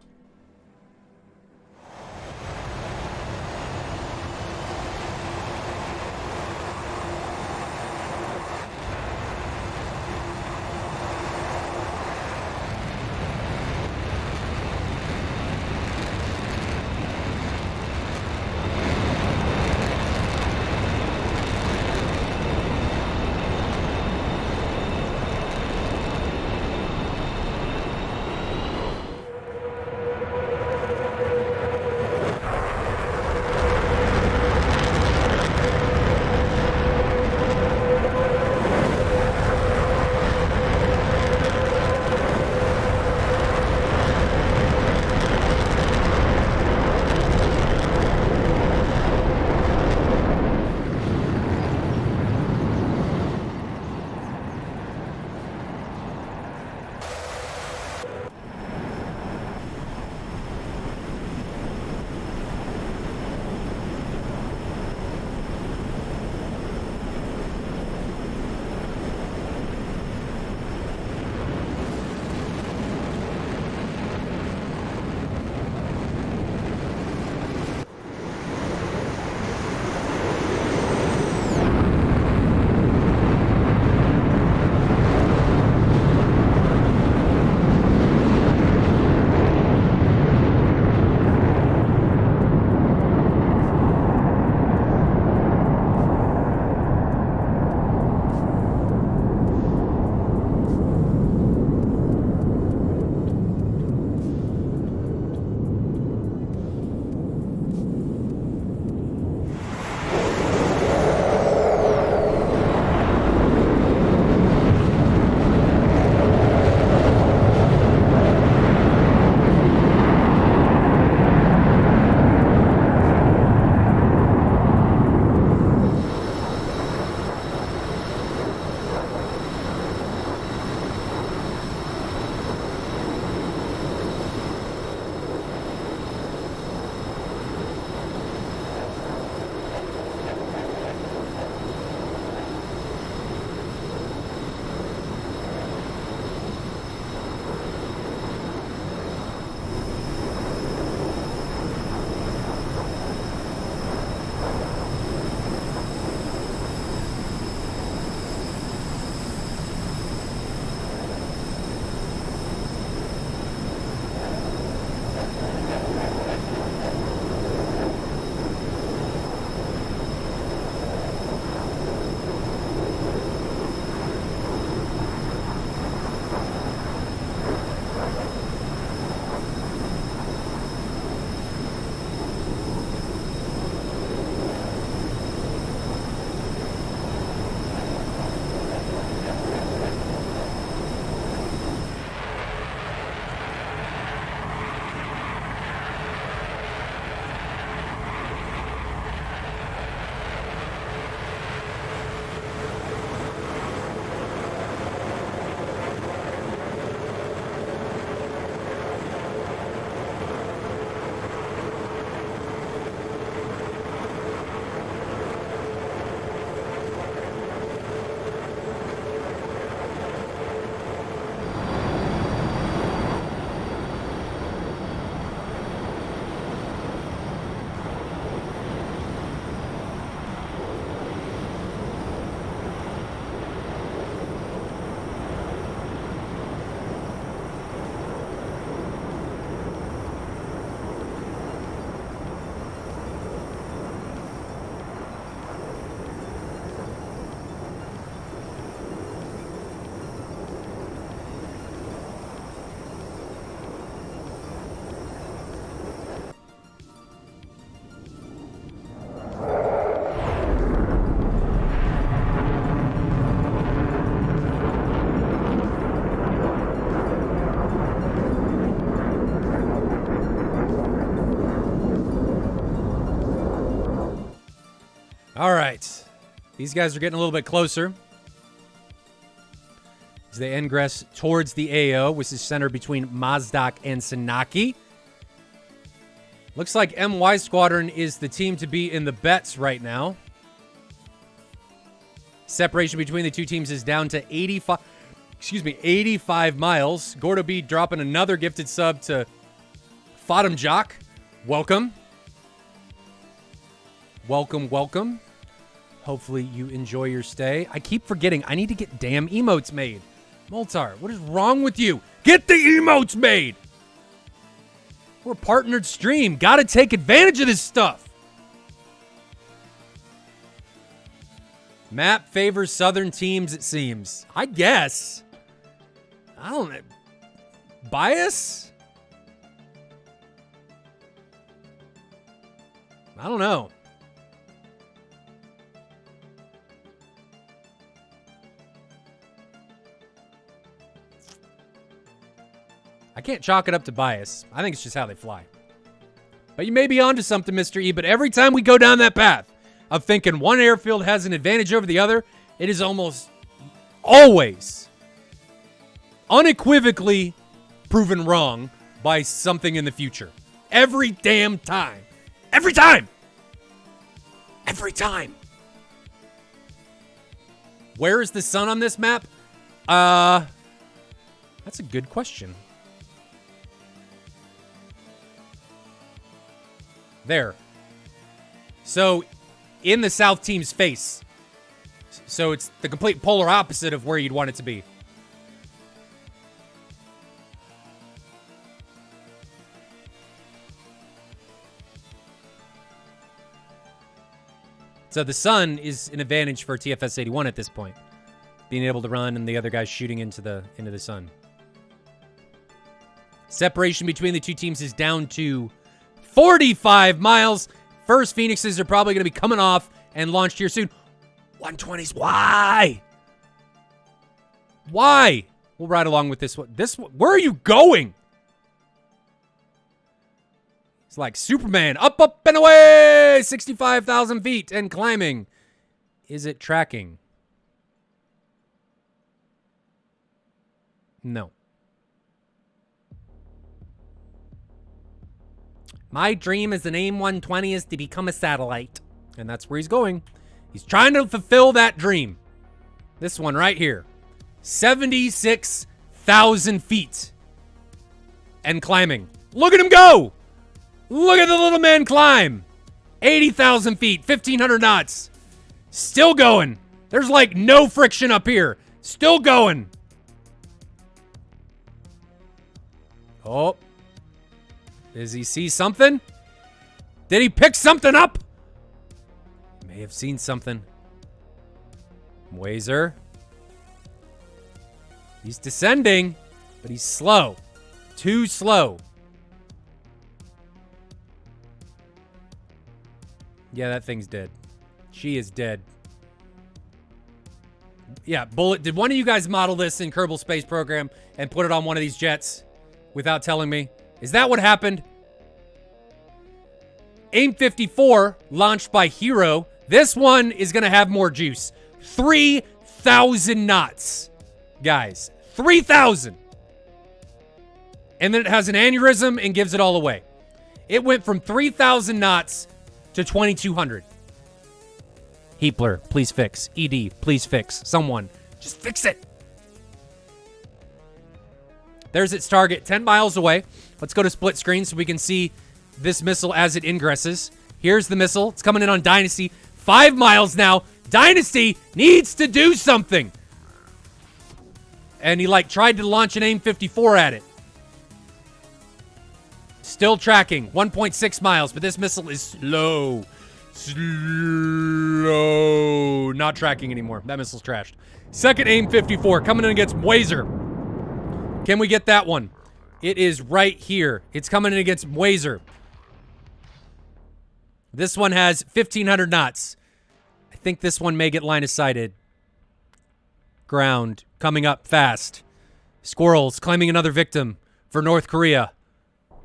right. These guys are getting a little bit closer as they ingress towards the AO, which is centered between Mazdak and Sanaki. Looks like MY Squadron is the team to be in the bets right now. Separation between the two teams is down to 85 miles. Gordo B dropping another gifted sub to Fatim Jock. Welcome. Welcome, welcome. Hopefully you enjoy your stay. I keep forgetting I need to get damn emotes made. Moltar, what is wrong with you? Get the emotes made! We're a partnered stream. Gotta take advantage of this stuff. Map favors southern teams, it seems. I guess. I don't know. Bias? I don't know. I can't chalk it up to bias. I think it's just how they fly. But you may be onto something, Mr. E, but every time we go down that path of thinking one airfield has an advantage over the other, it is almost always unequivocally proven wrong by something in the future. Every damn time. Every time. Every time. Where is the sun on this map? That's a good question. There. So, in the south team's face. So it's the complete polar opposite of where you'd want it to be. So the sun is an advantage for TFS 81 at this point. Being able to run and the other guys shooting into the sun. Separation between the two teams is down to 45 miles. First Phoenixes are probably going to be coming off and launched here soon. 120s. Why? Why? We'll ride along with this one. Where are you going? It's like Superman. Up, up, and away. 65,000 feet and climbing. Is it tracking? No. My dream as an AIM-120 is to become a satellite. And that's where he's going. He's trying to fulfill that dream. This one right here. 76,000 feet. And climbing. Look at him go! Look at the little man climb. 80,000 feet. 1,500 knots. Still going. There's like no friction up here. Still going. Oh. Does he see something? Did he pick something up? May have seen something. Wazer. He's descending, but he's slow. Too slow. Yeah, that thing's dead. She is dead. Yeah, Bullet, did one of you guys model this in Kerbal Space Program and put it on one of these jets without telling me? Is that what happened? AIM-54, launched by Hero. This one is going to have more juice. 3,000 knots. Guys, 3,000. And then it has an aneurysm and gives it all away. It went from 3,000 knots to 2,200. Heapler, please fix. ED, please fix. Someone, just fix it. There's its target, 10 miles away. Let's go to split screen so we can see this missile as it ingresses. Here's the missile. It's coming in on Dynasty. 5 miles now. Dynasty needs to do something. And he tried to launch an AIM-54 at it. Still tracking. 1.6 miles, but this missile is slow. Slow. Not tracking anymore. That missile's trashed. Second AIM-54 coming in against Wazer. Can we get that one? It is right here. It's coming in against Wazer. This one has 1,500 knots. I think this one may get line of sighted. Ground coming up fast. Squirrels claiming another victim for North Korea.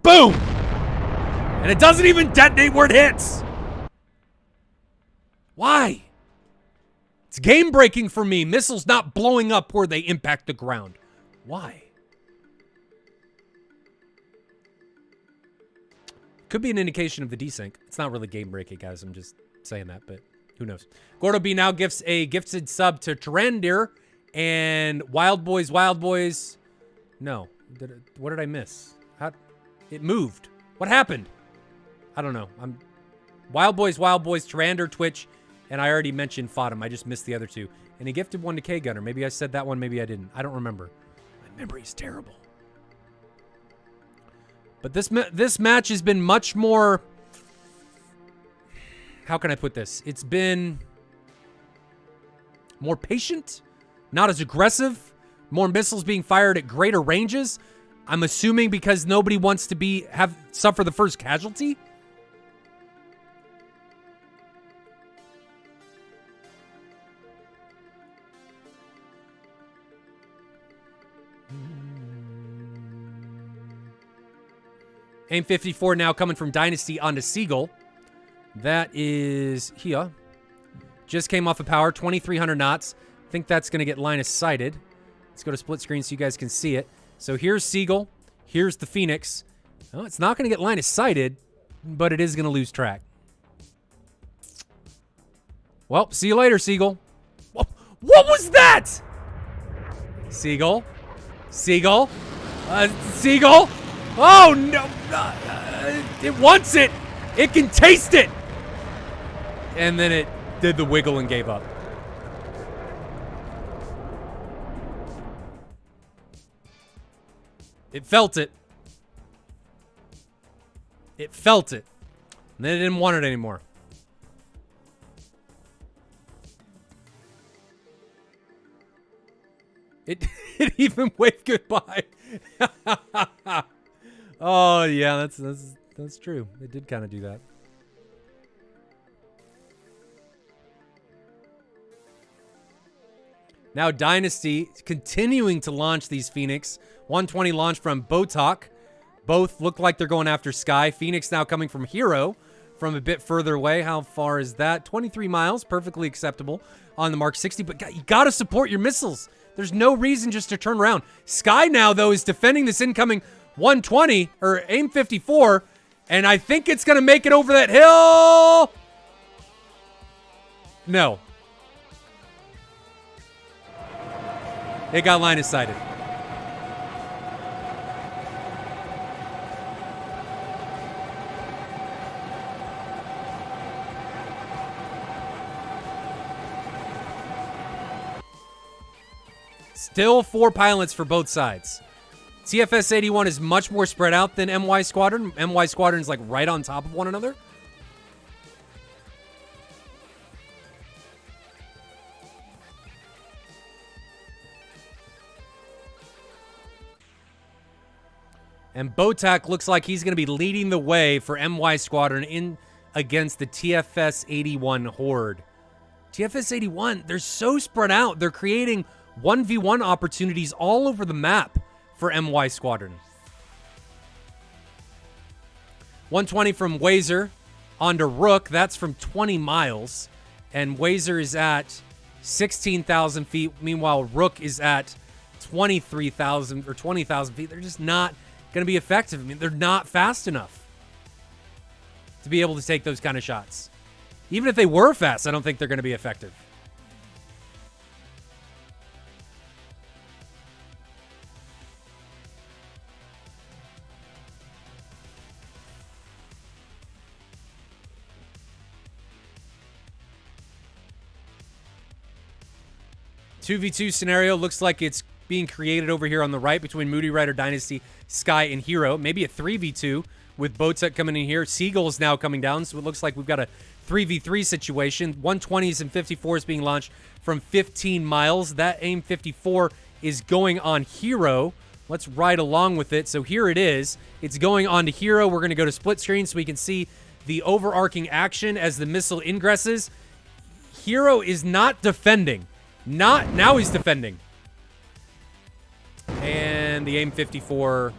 Boom! And it doesn't even detonate where it hits. Why? It's game-breaking for me. Missiles not blowing up where they impact the ground. Why? Could be an indication of the desync. It's not really game-breaking, guys. I'm just saying that, but who knows? Gordo B now gifts a gifted sub to Tyrandir and Wild Boys. No. What did I miss? It moved. What happened? I don't know. Wild Boys, Tyrandir, Twitch, and I already mentioned Fodham. I just missed the other two. And he gifted one to K-Gunner. Maybe I said that one, maybe I didn't. I don't remember. My memory's terrible. But this match has been much more... How can I put this? It's been more patient, not as aggressive, more missiles being fired at greater ranges. I'm assuming because nobody wants to suffer the first casualty. AIM 54 now coming from Dynasty onto Seagull. That is here. Just came off of power, 2,300 knots. I think that's going to get line of sighted. Let's go to split screen so you guys can see it. So here's Seagull. Here's the Phoenix. Well, it's not going to get line of sighted, but it is going to lose track. Well, see you later, Seagull. What was that? Seagull. Seagull. Seagull. Oh, no. It wants it. It can taste it. And then it did the wiggle and gave up. It felt it. It felt it. And then it didn't want it anymore. It even waved goodbye. Oh yeah, that's true. It did kind of do that. Now Dynasty continuing to launch these Phoenix. 120 launch from Botok. Both look like they're going after Sky. Phoenix now coming from Hero from a bit further away. How far is that? 23 miles. Perfectly acceptable on the Mark 60. But you got to support your missiles. There's no reason just to turn around. Sky now, though, is defending this incoming 120 or AIM 54. And I think it's going to make it over that hill. No. It got line of sighted. Still 4 pilots for both sides. TFS 81 is much more spread out than MY Squadron. MY Squadron is like right on top of one another. And Botak looks like he's going to be leading the way for MY Squadron in against the TFS 81 Horde. TFS 81, they're so spread out. They're creating 1v1 opportunities all over the map for MY Squadron. 120 from Wazer onto Rook. That's from 20 miles. And Wazer is at 16,000 feet. Meanwhile, Rook is at 23,000 or 20,000 feet. They're just not going to be effective. I mean, they're not fast enough to be able to take those kind of shots. Even if they were fast, I don't think they're going to be effective. Two v 2 scenario looks like it's being created over here on the right between Moody Rider, Dynasty, Sky, and Hero. Maybe a 3v2 with Botek coming in here. Seagull is now coming down, so it looks like we've got a 3v3 situation. 120s and 54s being launched from 15 miles. That AIM 54 is going on Hero. Let's ride along with it. So here it is. It's going on to Hero. We're going to go to split screen so we can see the overarching action as the missile ingresses. Hero is not defending. Now he's defending. And the AIM 54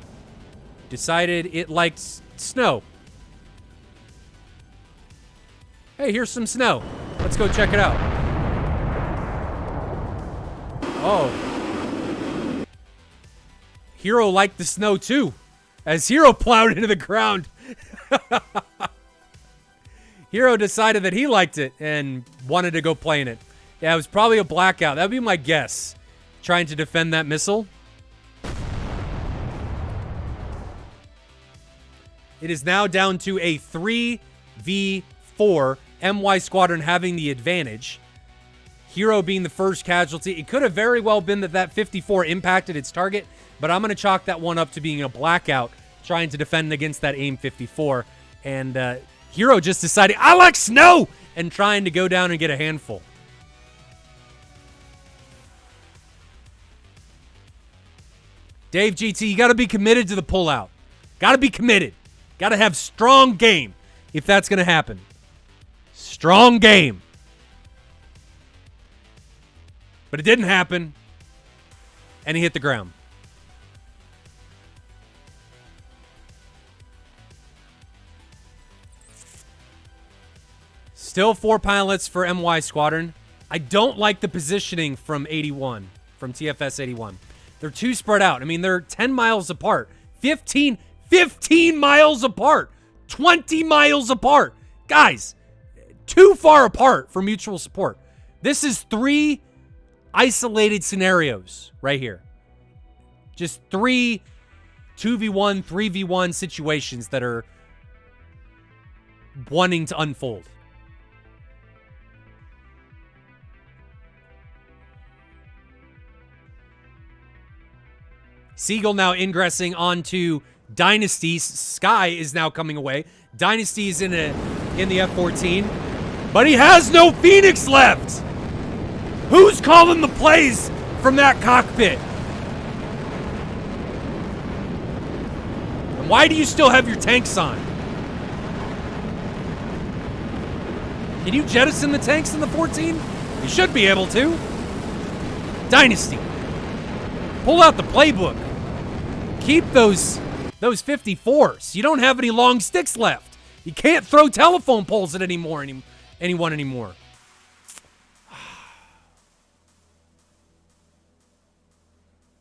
decided it liked snow. Hey, here's some snow. Let's go check it out. Oh. Hero liked the snow too, as Hero plowed into the ground. Hero decided that he liked it and wanted to go play in it. Yeah, it was probably a blackout. That would be my guess. Trying to defend that missile. It is now down to a 3v4. MY Squadron having the advantage. Hero being the first casualty. It could have very well been that 54 impacted its target, but I'm going to chalk that one up to being a blackout, trying to defend against that AIM 54. And Hero just decided, I like snow, and trying to go down and get a handful. Dave GT, you got to be committed to the pullout. Got to be committed. Got to have strong game if that's going to happen. Strong game. But it didn't happen. And he hit the ground. Still 4 pilots for MY Squadron. I don't like the positioning from 81, from TFS 81. They're too spread out. I mean, they're 10 miles apart. 15 miles apart. 20 miles apart. Guys, too far apart for mutual support. This is 3 isolated scenarios right here. Just 3 2v1, 3v1 situations that are wanting to unfold. Seagull now ingressing onto Dynasty. Sky is now coming away. Dynasty is in the F-14, but he has no Phoenix left. Who's calling the plays from that cockpit? And why do you still have your tanks on? Can you jettison the tanks in the 14? You should be able to. Dynasty. Pull out the playbook. Keep those 54s. You don't have any long sticks left. You can't throw telephone poles at anyone anymore.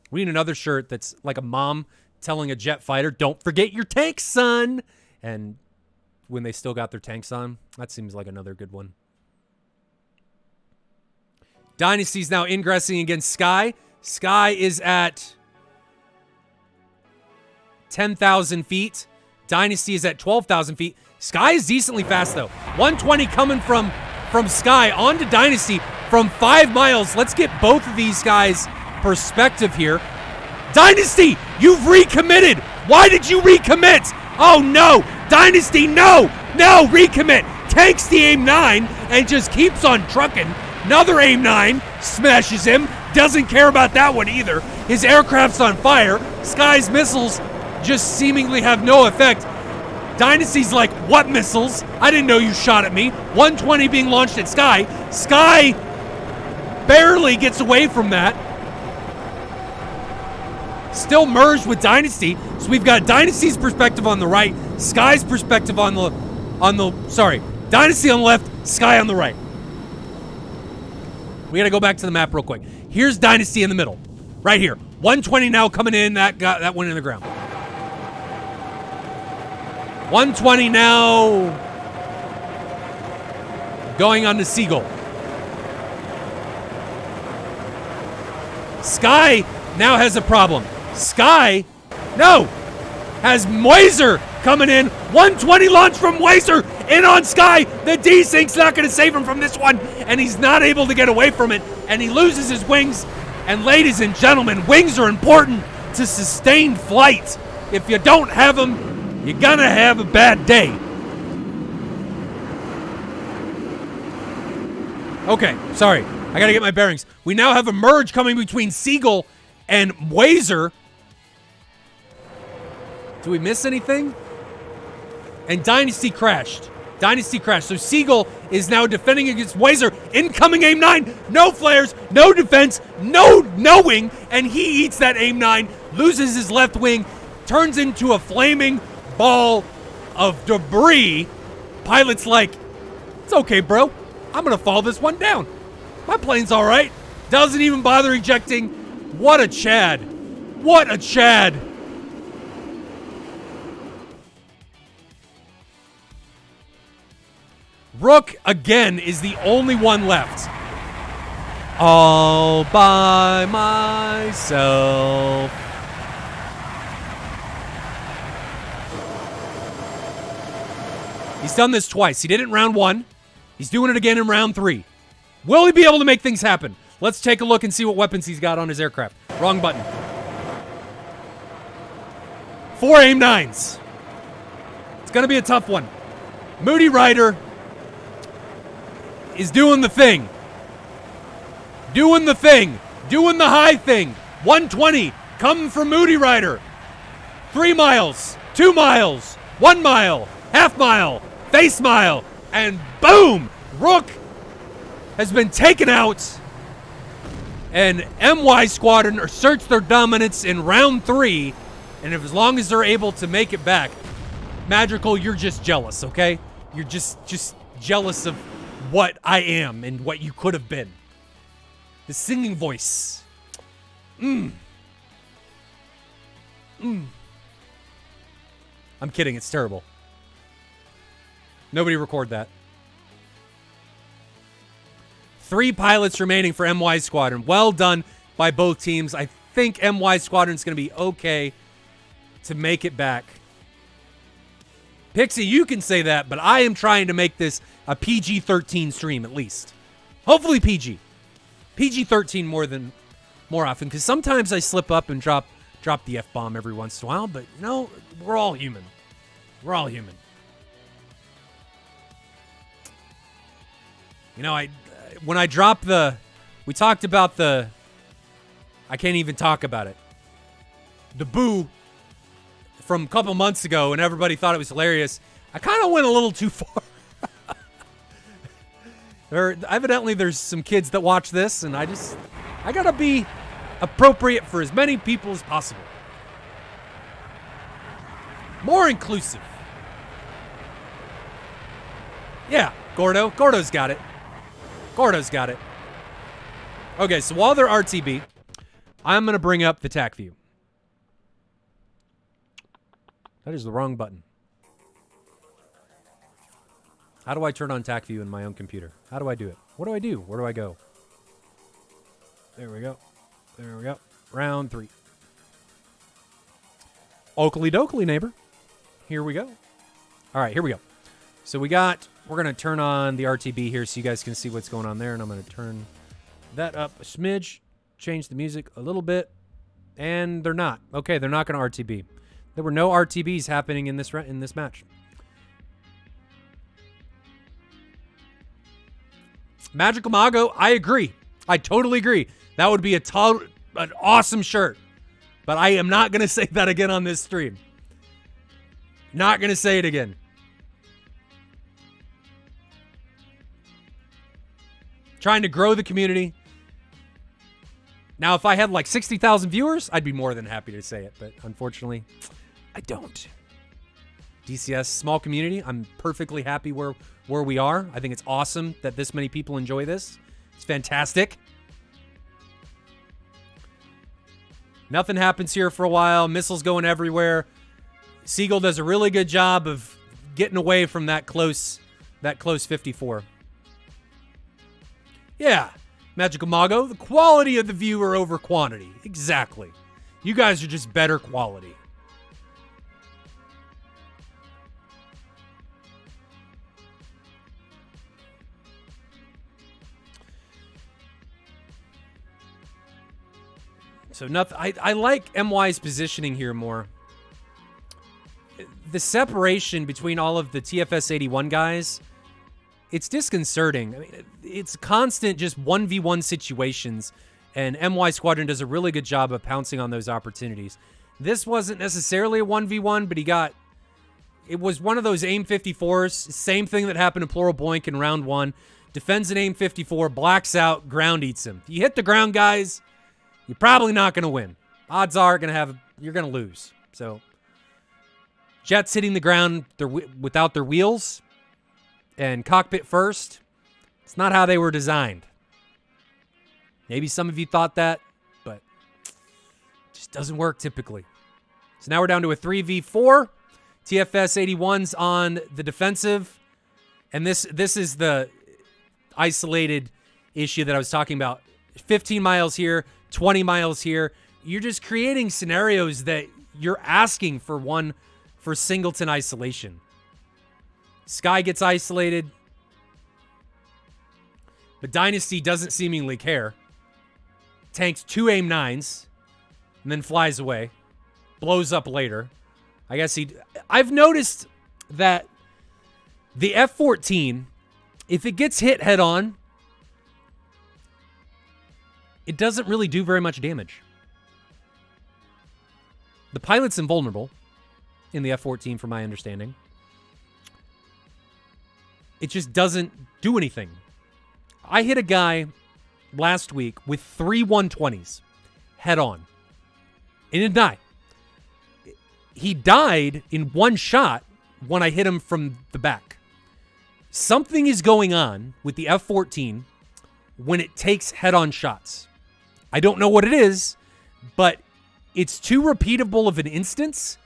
We need another shirt that's like a mom telling a jet fighter, don't forget your tanks, son. And when they still got their tanks on, that seems like another good one. Dynasty's now ingressing against Sky. Sky is at 10,000 feet. Dynasty is at 12,000 feet. Sky is decently fast, though. 120 coming from Sky onto Dynasty from 5 miles. Let's get both of these guys' perspective here. Dynasty, you've recommitted. Why did you recommit? Oh, no. Dynasty, no. No, recommit. Takes the AIM-9 and just keeps on trucking. Another AIM-9 smashes him. Doesn't care about that one either. His aircraft's on fire. Sky's missiles just seemingly have no effect. Dynasty's like, what missiles? I didn't know you shot at me. 120 being launched at Sky. Sky barely gets away from that. Still merged with Dynasty. So we've got Dynasty's perspective on the right, Sky's perspective on the Dynasty on the left, Sky on the right. We got to go back to the map real quick. Here's Dynasty in the middle. Right here. 120 now coming in. That went in the ground. 120 now going on to Seagull. Sky now has a problem. Sky, no, has Moiser coming in. 120 launch from Moiser in on Sky. The D-Sync's not going to save him from this one, and he's not able to get away from it, and he loses his wings. And ladies and gentlemen, wings are important to sustained flight. If you don't have them, you're going to have a bad day. Okay, sorry. I got to get my bearings. We now have a merge coming between Seagull and Moiser. Do we miss anything? And Dynasty crashed. Dynasty crashed. So Seagull is now defending against Moiser. Incoming AIM-9. No flares. No defense. No wing. And he eats that AIM-9. Loses his left wing. Turns into a flaming ball of debris. Pilot's like, it's okay, bro. I'm going to fall this one down. My plane's all right. Doesn't even bother ejecting. What a Chad. What a Chad. Rook, again, is the only one left. All by myself. He's done this twice. He did it in round 1. He's doing it again in round 3. Will he be able to make things happen? Let's take a look and see what weapons he's got on his aircraft. Wrong button. 4 aim 9s. It's going to be a tough one. Moody Rider is doing the thing. Doing the thing. Doing the high thing. 120 coming from Moody Rider. 3 miles. 2 miles. 1 mile. Half mile. Face mile. And boom! Rook has been taken out. And MY Squadron asserts their dominance in round 3. And if as long as they're able to make it back, Magical, you're just jealous, okay? You're just jealous of what I am and what you could have been. The singing voice. I'm kidding, it's terrible. Nobody record that. 3 pilots remaining for MY Squadron. Well done by both teams. I think MY Squadron's going to be okay to make it back. Pixie, you can say that, but I am trying to make this a PG-13 stream at least. Hopefully PG. PG-13 more often, because sometimes I slip up and drop the F-bomb every once in a while, but, you know, we're all human. We're all human. You know, when I drop we talked about I can't even talk about it. The boo from a couple months ago, and everybody thought it was hilarious. I kind of went a little too far. Evidently, there's some kids that watch this, and I gotta be appropriate for as many people as possible. More inclusive. Yeah, Gordo's got it. Gordo's got it. Okay, so while they're RTB, I'm going to bring up the TAC view. That is the wrong button. How do I turn on TAC view in my own computer? How do I do it? What do I do? Where do I go? There we go. There we go. Round 3. Oakley dokley, neighbor. Here we go. All right, here we go. So we're going to turn on the RTB here so you guys can see what's going on there, and I'm going to turn that up a smidge, change the music a little bit, and they're not. Okay, they're not going to RTB. There were no RTBs happening in this match. Magical Mago, I agree. I totally agree. That would be an awesome shirt. But I am not going to say that again on this stream. Not going to say it again. Trying to grow the community. Now, if I had like 60,000 viewers, I'd be more than happy to say it. But unfortunately, I don't. DCS, small community. I'm perfectly happy where we are. I think it's awesome that this many people enjoy this. It's fantastic. Nothing happens here for a while. Missiles going everywhere. Seagull does a really good job of getting away from that close 54. Yeah, Magical Mago, the quality of the viewer over quantity. Exactly. You guys are just better quality. So nothing. I like MY's positioning here more. The separation between all of the TFS 81 guys, it's disconcerting. I mean, it's constant just 1v1 situations, and MY Squadron does a really good job of pouncing on those opportunities. This wasn't necessarily a 1v1, but it was one of those AIM 54s. Same thing that happened to Plural Boink in round 1. Defends an AIM 54, blacks out, ground eats him. If you hit the ground, guys, you're probably not going to win. Odds are you're going to lose. So, jets hitting the ground without their wheels and cockpit first, it's not how they were designed. Maybe some of you thought that, but it just doesn't work typically. So now we're down to a 3v4. TFS 81's on the defensive. And this is the isolated issue that I was talking about. 15 miles here, 20 miles here. You're just creating scenarios that you're asking for singleton isolation. Sky gets isolated, but Dynasty doesn't seemingly care. Tanks 2 AIM-9s and then flies away. Blows up later. I guess I've noticed that the F-14, if it gets hit head on, it doesn't really do very much damage. The pilot's invulnerable in the F-14, from my understanding. It just doesn't do anything. I hit a guy last week with 3 120s head on. He didn't die. He died in one shot when I hit him from the back. Something is going on with the F-14 when it takes head-on shots. I don't know what it is, but it's too repeatable of an instance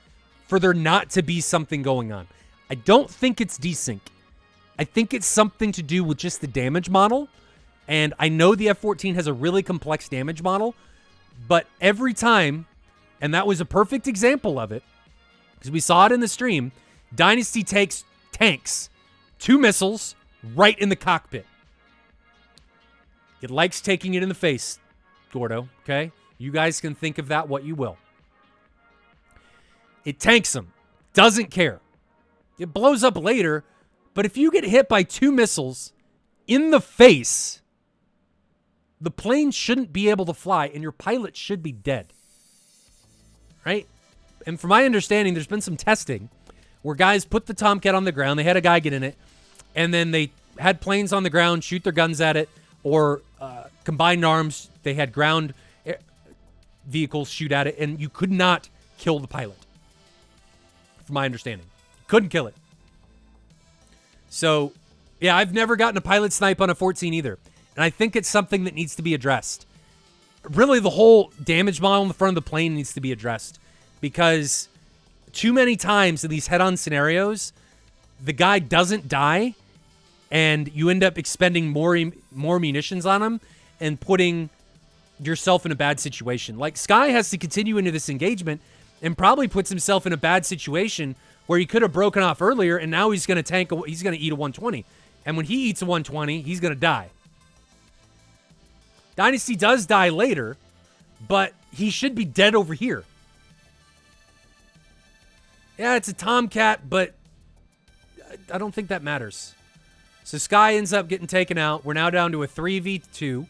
for there not to be something going on. I don't think it's desync. I think it's something to do with just the damage model. And I know the F-14 has a really complex damage model, but every time, and that was a perfect example of it, because we saw it in the stream, Dynasty takes tanks, 2 missiles, right in the cockpit. It likes taking it in the face, Gordo, okay? You guys can think of that what you will. It tanks them, doesn't care. It blows up later, but if you get hit by 2 missiles in the face, the plane shouldn't be able to fly and your pilot should be dead. Right? And from my understanding, there's been some testing where guys put the Tomcat on the ground, they had a guy get in it, and then they had planes on the ground shoot their guns at it, or combined arms, they had ground vehicles shoot at it, and you could not kill the pilot. From my understanding. Couldn't kill it. So, yeah, I've never gotten a pilot snipe on a 14 either. And I think it's something that needs to be addressed. Really, the whole damage model in the front of the plane needs to be addressed. Because too many times in these head-on scenarios, the guy doesn't die, and you end up expending more munitions on him and putting yourself in a bad situation. Like, Sky has to continue into this engagement and probably puts himself in a bad situation where he could have broken off earlier, and now he's going to he's going to eat a 120. And when he eats a 120, he's going to die. Dynasty does die later, but he should be dead over here. Yeah, it's a Tomcat, but I don't think that matters. So Sky ends up getting taken out. We're now down to a 3v2.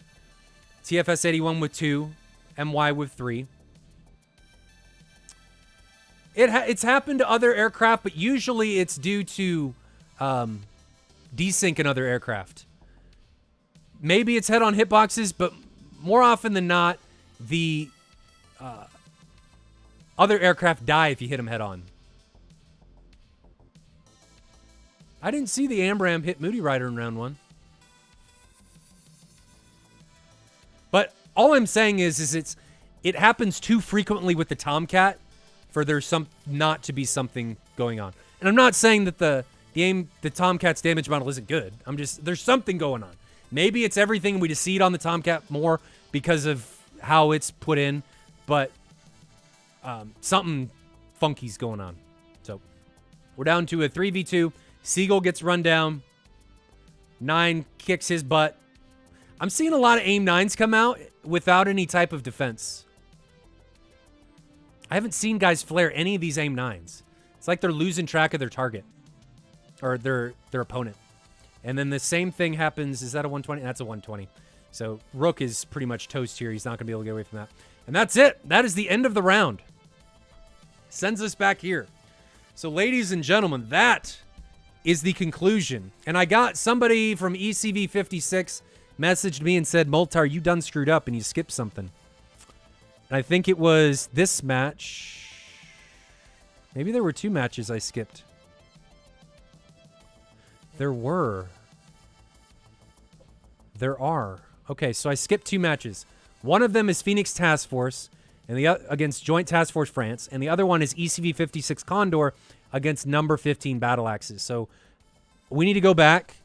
TFS 81 with 2. MY with 3. It's happened to other aircraft, but usually it's due to desync in other aircraft. Maybe it's head-on hitboxes, but more often than not, the other aircraft die if you hit them head-on. I didn't see the AMRAAM hit Moody Rider in round 1. But all I'm saying is it happens too frequently with the Tomcat for there not to be something going on. And I'm not saying that the Tomcat's damage model isn't good. There's something going on. Maybe it's everything we just see it on the Tomcat more because of how it's put in, but something funky's going on. So we're down to a 3v2. Seagull gets run down. 9 kicks his butt. I'm seeing a lot of AIM-9s come out without any type of defense. I haven't seen guys flare any of these AIM-9s. It's like they're losing track of their target or their opponent. And then the same thing happens. Is that a 120? That's a 120. So Rook is pretty much toast here. He's not going to be able to get away from that. And that's it. That is the end of the round. Sends us back here. So ladies and gentlemen, that is the conclusion. And I got somebody from ECV56 messaged me and said, Moltar, you done screwed up and you skipped something. And I think it was this match. Maybe there were 2 matches I skipped. There are. Okay, so I skipped 2 matches. One of them is Phoenix Task Force and against Joint Task Force France, and the other one is ECV 56 Condor against number 15 Battle Axes. So we need to go back.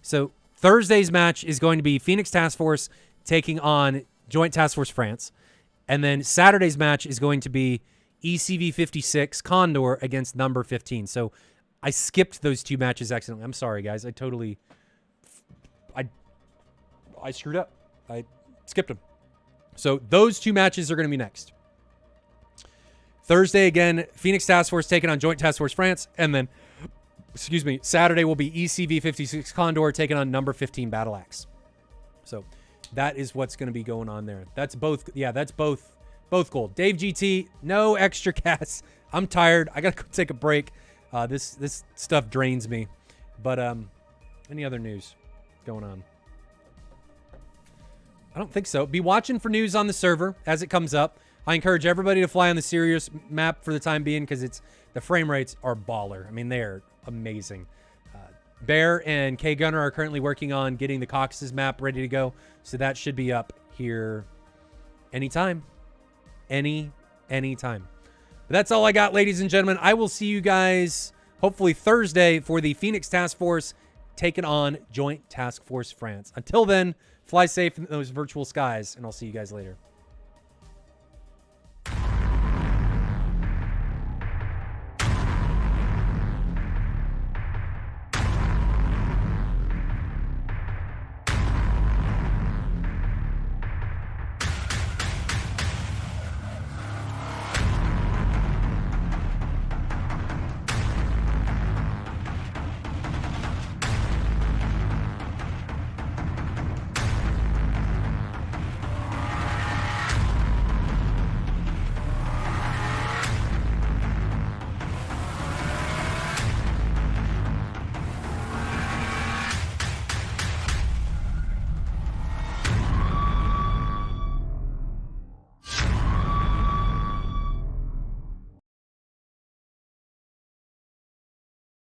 So Thursday's match is going to be Phoenix Task Force taking on Joint Task Force France. And then Saturday's match is going to be ECV 56 Condor against number 15. So I skipped those 2 matches accidentally. I'm sorry, guys. I screwed up. I skipped them. So those 2 matches are going to be next. Thursday, again, Phoenix Task Force taking on Joint Task Force France. And then, Saturday will be ECV 56 Condor taking on number 15 Battle Axe. So that is what's going to be going on there. That's both. Yeah, that's both gold. Dave GT, no extra cast. I'm tired. I got to go take a break. This stuff drains me. But any other news going on? I don't think so. Be watching for news on the server as it comes up. I encourage everybody to fly on the Sirius map for the time being because the frame rates are baller. I mean, they're amazing. Bear and K Gunner are currently working on getting the Caucasus map ready to go, so that should be up here anytime. Anytime. But that's all I got, ladies and gentlemen. I will see you guys hopefully Thursday for the Phoenix Task Force taking on Joint Task Force France. Until then, fly safe in those virtual skies, and I'll see you guys later.